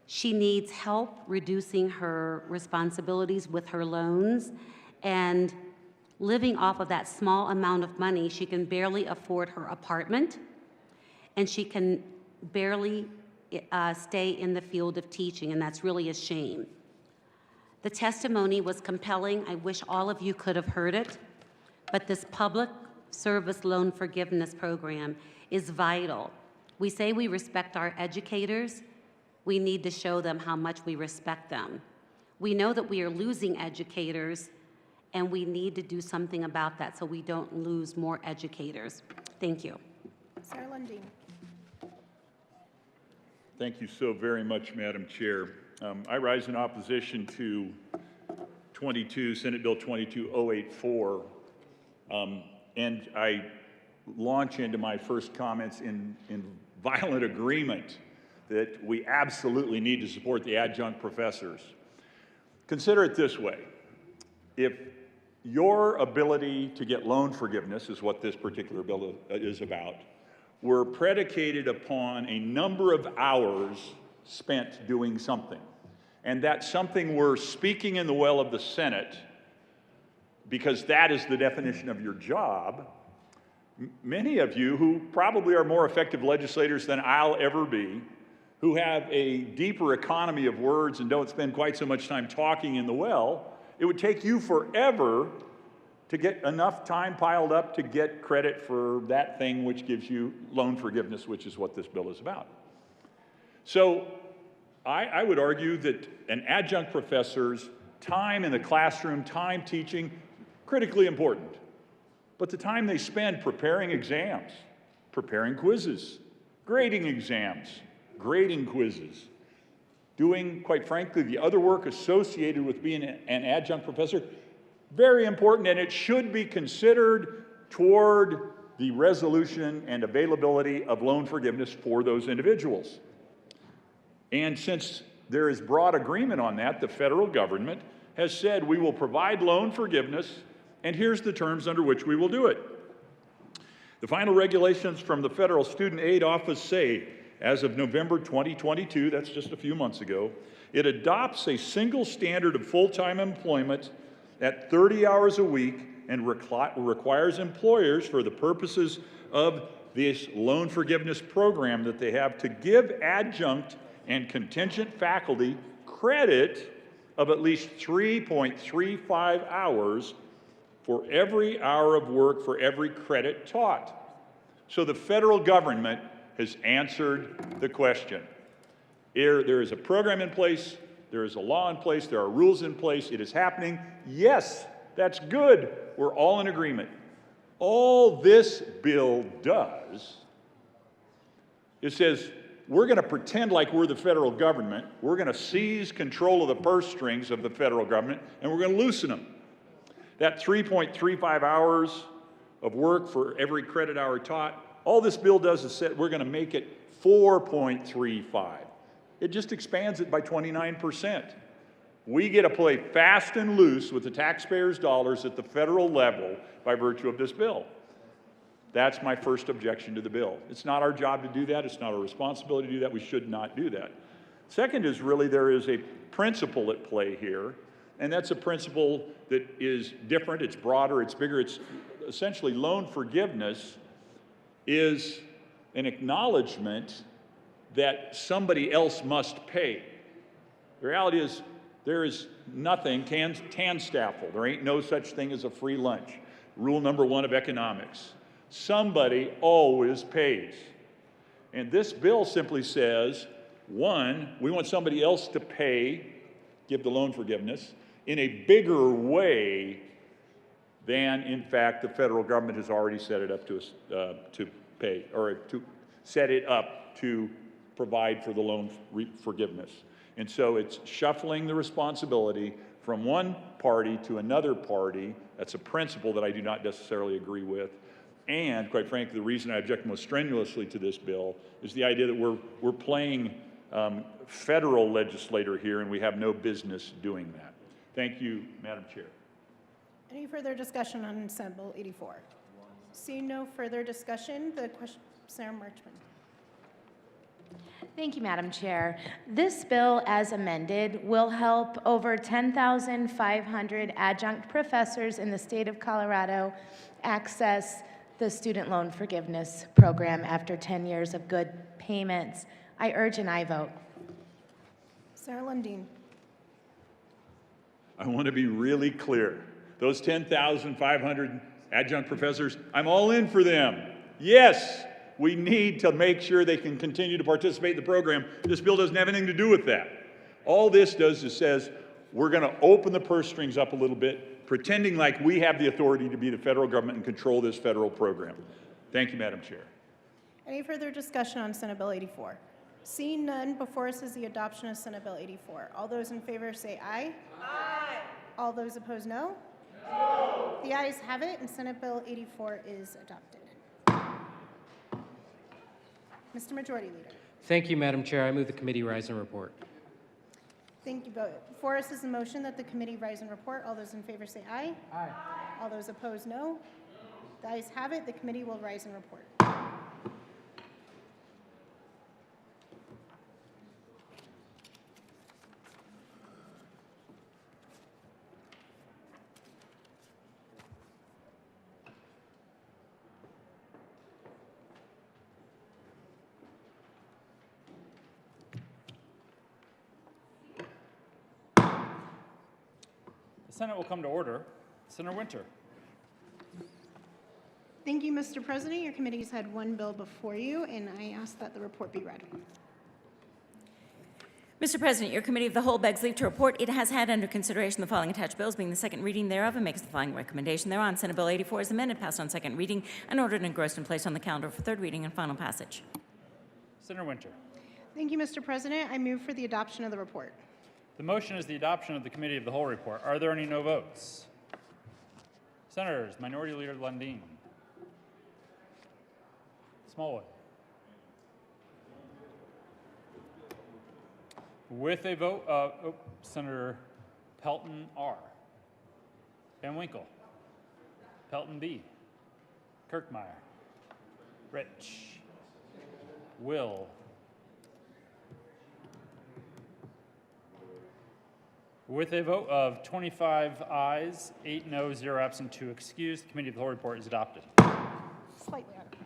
She needs help reducing her responsibilities with her loans, and living off of that small amount of money, she can barely afford her apartment, and she can barely stay in the field of teaching, and that's really a shame. The testimony was compelling. I wish all of you could have heard it, but this Public Service Loan Forgiveness Program is vital. We say we respect our educators. We need to show them how much we respect them. We know that we are losing educators, and we need to do something about that so we don't lose more educators. Thank you. Sarah Lundeen. Thank you so very much, Madam Chair. I rise in opposition to Senate Bill 22084, and I launch into my first comments in violent agreement that we absolutely need to support the adjunct professors. Consider it this way. If your ability to get loan forgiveness is what this particular bill is about, were predicated upon a number of hours spent doing something, and that something were speaking in the well of the Senate, because that is the definition of your job, many of you who probably are more effective legislators than I'll ever be, who have a deeper economy of words and don't spend quite so much time talking in the well, it would take you forever to get enough time piled up to get credit for that thing which gives you loan forgiveness, which is what this bill is about. So I would argue that an adjunct professor's time in the classroom, time teaching, critically important. But the time they spend preparing exams, preparing quizzes, grading exams, grading quizzes, doing, quite frankly, the other work associated with being an adjunct professor, very important, and it should be considered toward the resolution and availability of loan forgiveness for those individuals. And since there is broad agreement on that, the federal government has said we will provide loan forgiveness, and here's the terms under which we will do it. The final regulations from the Federal Student Aid Office say, as of November 2022, that's just a few months ago, it adopts a single standard of full-time employment at 30 hours a week and requires employers, for the purposes of this loan forgiveness program that they have, to give adjunct and contingent faculty credit of at least 3.35 hours for every hour of work for every credit taught. So the federal government has answered the question. There is a program in place, there is a law in place, there are rules in place, it is happening. Yes, that's good. We're all in agreement. All this bill does, it says, we're going to pretend like we're the federal government, we're going to seize control of the purse strings of the federal government, and we're going to loosen them. That 3.35 hours of work for every credit hour taught, all this bill does is say we're going to make it 4.35. It just expands it by 29%. We get to play fast and loose with the taxpayers' dollars at the federal level by virtue of this bill. That's my first objection to the bill. It's not our job to do that. It's not our responsibility to do that. We should not do that. Second is really there is a principle at play here, and that's a principle that is different, it's broader, it's bigger. It's essentially loan forgiveness is an acknowledgement that somebody else must pay. The reality is there is nothing, TANSTAFL, there ain't no such thing as a free lunch. Rule number one of economics. Somebody always pays. And this bill simply says One, we want somebody else to pay, give the loan forgiveness, in a bigger way than, in fact, the federal government has already set it up to pay, or to set it up to provide for the loan forgiveness. And so it's shuffling the responsibility from one party to another party. That's a principle that I do not necessarily agree with. And quite frankly, the reason I object most strenuously to this bill is the idea that we're playing federal legislator here, and we have no business doing that. Thank you, Madam Chair. Any further discussion on Senate Bill 84? Seeing no further discussion, the question, Senator Marchman. Thank you, Madam Chair. This bill, as amended, will help over 10,500 adjunct professors in the state of Colorado access the student loan forgiveness program after 10 years of good payments. I urge an aye vote. Senator Lundin. I want to be really clear. Those 10,500 adjunct professors, I'm all in for them. Yes, we need to make sure they can continue to participate in the program. This bill doesn't have anything to do with that. All this does is says, we're going to open the purse strings up a little bit, pretending like we have the authority to be the federal government and control this federal program. Thank you, Madam Chair. Any further discussion on Senate Bill 84? Seeing none, before us is the adoption of Senate Bill 84. All those in favor say aye. Aye. All those opposed, no. No. The ayes have it, and Senate Bill 84 is adopted. Mr. Majority Leader. Thank you, Madam Chair. I move the committee rise and report. Thank you both. Before us is the motion that the committee rise and report. All those in favor say aye. Aye. All those opposed, no. The ayes have it. The committee will rise and report. The Senate will come to order. Senator Winter. Thank you, Mr. President. Your committee's had one bill before you, and I ask that the report be read. Mr. President, your committee of the whole begs leave to report it has had under consideration the following attached bills, being the second reading thereof, and makes the following recommendation thereon. Senate Bill 84 is amended, passed on second reading, and ordered and engrossed and placed on the calendar for third reading and final passage. Senator Winter. Thank you, Mr. President. I move for the adoption of the report. The motion is the adoption of the committee of the whole report. Are there any no votes? Senators, Minority Leader Lundin. Smallwood. With a vote of Senator Pelton R. Van Winkle. Pelton B. Kirkmeyer. Rich. Will. With a vote of 25 ayes, 8 no, 0 absent, 2 excused, the committee of the whole report is adopted. Slightly out of order.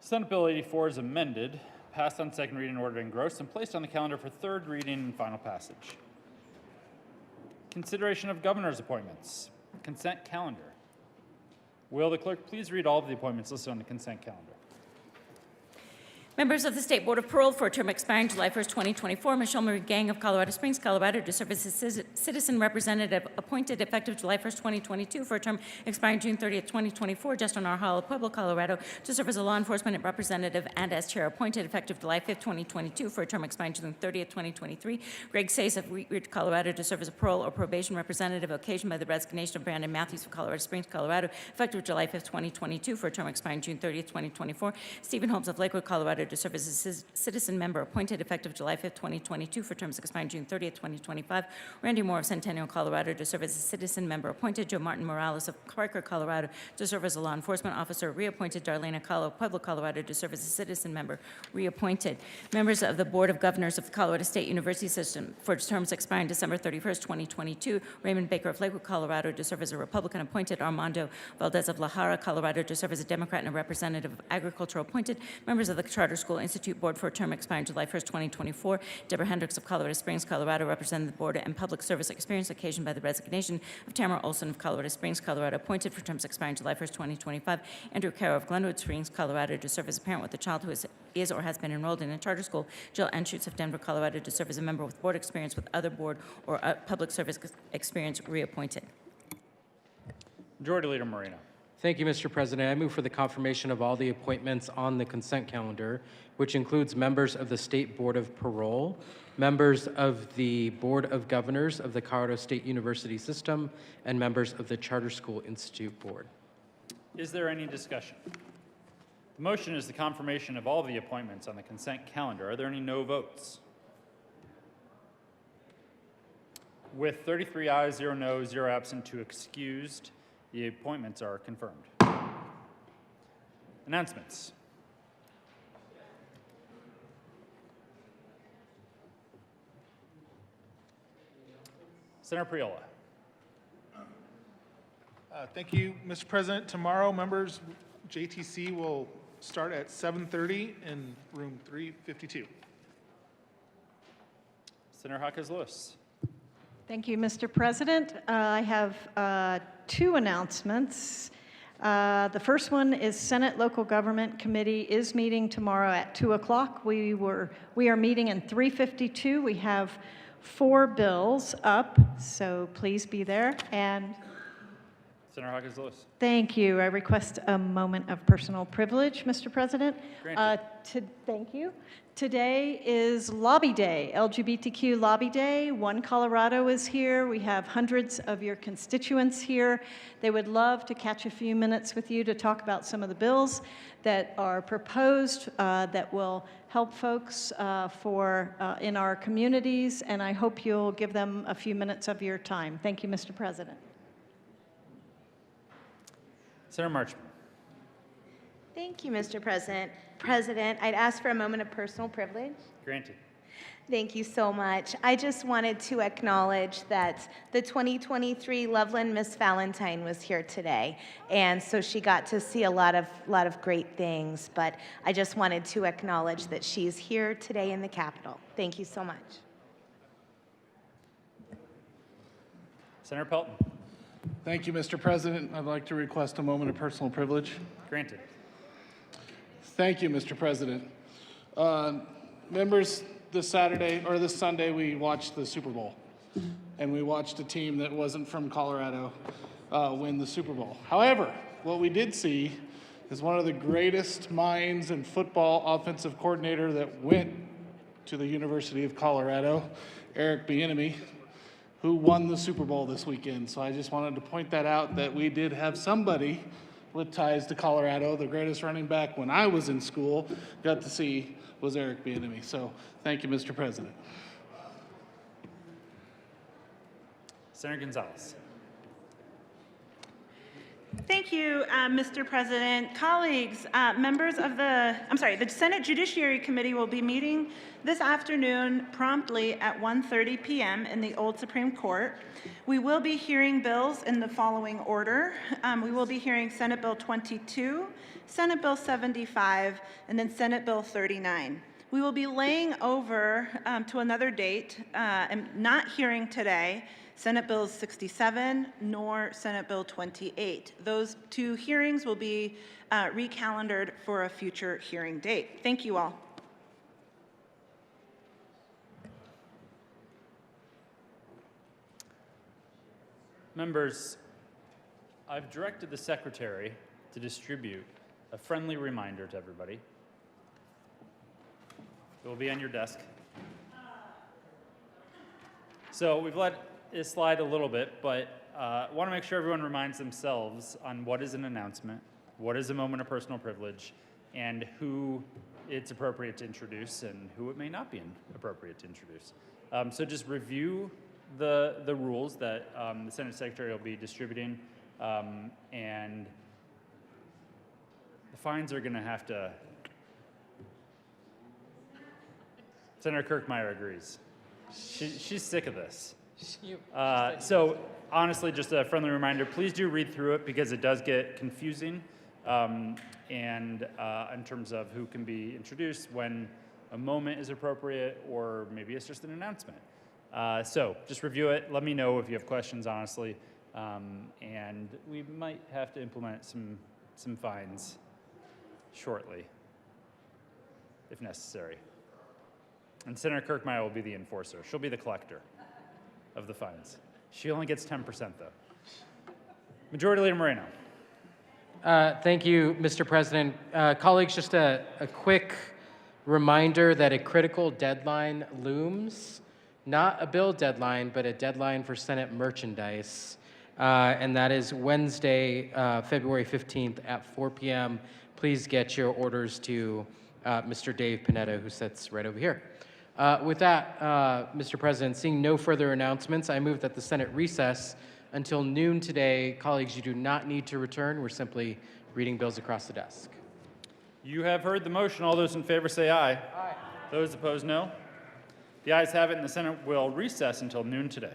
Senate Bill 84 is amended, passed on second reading, ordered engrossed, and placed on the calendar for third reading and final passage. Consideration of governor's appointments. Consent calendar. Will the clerk please read all of the appointments listed on the consent calendar? Members of the State Board of Parole for a term expiring July 1st, 2024, Michelle Marie Gang of Colorado Springs, Colorado, to serve as a citizen representative appointed effective July 1st, 2022 for a term expiring June 30th, 2024. Justin R. Hall of Pueblo, Colorado, to serve as a law enforcement representative and as chair appointed effective July 5th, 2022 for a term expiring June 30th, 2023. Greg Sayce of Wheat Ridge, Colorado, to serve as a parole or probation representative occasioned by the resignation of Brandon Matthews of Colorado Springs, Colorado, effective July 5th, 2022 for a term expiring June 30th, 2024. Stephen Holmes of Lakewood, Colorado, to serve as a citizen member appointed effective July 5th, 2022 for terms expiring June 30th, 2025. Randy Moore of Centennial, Colorado, to serve as a citizen member appointed. Joe Martin Morales of Parker, Colorado, to serve as a law enforcement officer reappointed. Darlene Acalo of Pueblo, Colorado, to serve as a citizen member reappointed. Members of the Board of Governors of the Colorado State University System for terms expiring December 31st, 2022. Raymond Baker of Lakewood, Colorado, to serve as a Republican appointed. Armando Valdez of La Jara, Colorado, to serve as a Democrat and a representative of Agriculture appointed. Members of the Charter School Institute Board for a term expiring July 1st, 2024. Deborah Hendricks of Colorado Springs, Colorado, represented the board and public service experience occasioned by the resignation of Tamara Olson of Colorado Springs, Colorado, appointed for terms expiring July 1st, 2025. Andrew Caro of Glenwood Springs, Colorado, to serve as a parent with a child who is or has been enrolled in a charter school. Jill Anschutz of Denver, Colorado, to serve as a member with board experience with other board or public service experience, reappointed. Majority Leader Moreno. Thank you, Mr. President. I move for the confirmation of all the appointments on the consent calendar, which includes members of the State Board of Parole, members of the Board of Governors of the Colorado State University System, and members of the Charter School Institute Board. Is there any discussion? The motion is the confirmation of all the appointments on the consent calendar. Are there any no votes? With 33 ayes, 0 noes, 0 absent, 2 excused, the appointments are confirmed. Announcements. Senator Priola. Thank you, Mr. President. Tomorrow, members, JTC will start at 7:30 in room 352. Senator Jaquez Lewis. Thank you, Mr. President. I have two announcements. The first one is Senate Local Government Committee is meeting tomorrow at 2 o'clock. We are meeting in 352. We have 4 bills up, so please be there. And Senator Jaquez Lewis. thank you. I request a moment of personal privilege, Mr. President. Granted. Thank you. Today is Lobby Day, LGBTQ Lobby Day. One Colorado is here. We have hundreds of your constituents here. They would love to catch a few minutes with you to talk about some of the bills that are proposed that will help folks in our communities, and I hope you'll give them a few minutes of your time. Thank you, Mr. President. Senator Marchman. Thank you, Mr. President. I'd ask for a moment of personal privilege. Granted. Thank you so much. I just wanted to acknowledge that the 2023 Loveland Miss Valentine was here today, and so she got to see a lot of great things, but I just wanted to acknowledge that she's here today in the Capitol. Thank you so much. Senator Pelton. Thank you, Mr. President. I'd like to request a moment of personal privilege. Granted. Thank you, Mr. President. Members, this Sunday, we watched the Super Bowl, and we watched a team that wasn't from Colorado win the Super Bowl. However, what we did see is one of the greatest minds in football offensive coordinator that went to the University of Colorado, Eric Bieniemy, who won the Super Bowl this weekend. So I just wanted to point that out, that we did have somebody with ties to Colorado. The greatest running back when I was in school got to see was Eric Bieniemy. So thank you, Mr. President. Senator Gonzalez. Thank you, Mr. President. Colleagues, members of the Senate Judiciary Committee will be meeting this afternoon promptly at 1:30 p.m. in the Old Supreme Court. We will be hearing bills in the following order. We will be hearing Senate Bill 22, Senate Bill 75, and then Senate Bill 39. We will be laying over to another date and not hearing today Senate Bill 67 nor Senate Bill 28. Those two hearings will be recalendared for a future hearing date. Thank you all. Members, I've directed the secretary to distribute a friendly reminder to everybody. It will be on your desk. So we've let it slide a little bit, but I want to make sure everyone reminds themselves on what is an announcement, what is a moment of personal privilege, and who it's appropriate to introduce and who it may not be appropriate to introduce. So just review the rules that the Senate Secretary will be distributing, and the fines are going to have to. Senator Kirkmeyer agrees. She's sick of this. So honestly, just a friendly reminder, please do read through it because it does get confusing and in terms of who can be introduced, when a moment is appropriate, or maybe it's just an announcement. So just review it. Let me know if you have questions, honestly. And we might have to implement some fines shortly, if necessary. And Senator Kirkmeyer will be the enforcer. She'll be the collector of the fines. She only gets 10%, though. Majority Leader Moreno. Thank you, Mr. President. Colleagues, just a quick reminder that a critical deadline looms. Not a bill deadline, but a deadline for Senate merchandise. And that is Wednesday, February 15th at 4 p.m. Please get your orders to Mr. Dave Panetta, who sits right over here. With that, Mr. President, seeing no further announcements, I move that the Senate recess until noon today. Colleagues, you do not need to return. We're simply reading bills across the desk. You have heard the motion. All those in favor say aye. Aye. Those opposed, no. The ayes have it, and the Senate will recess until noon today.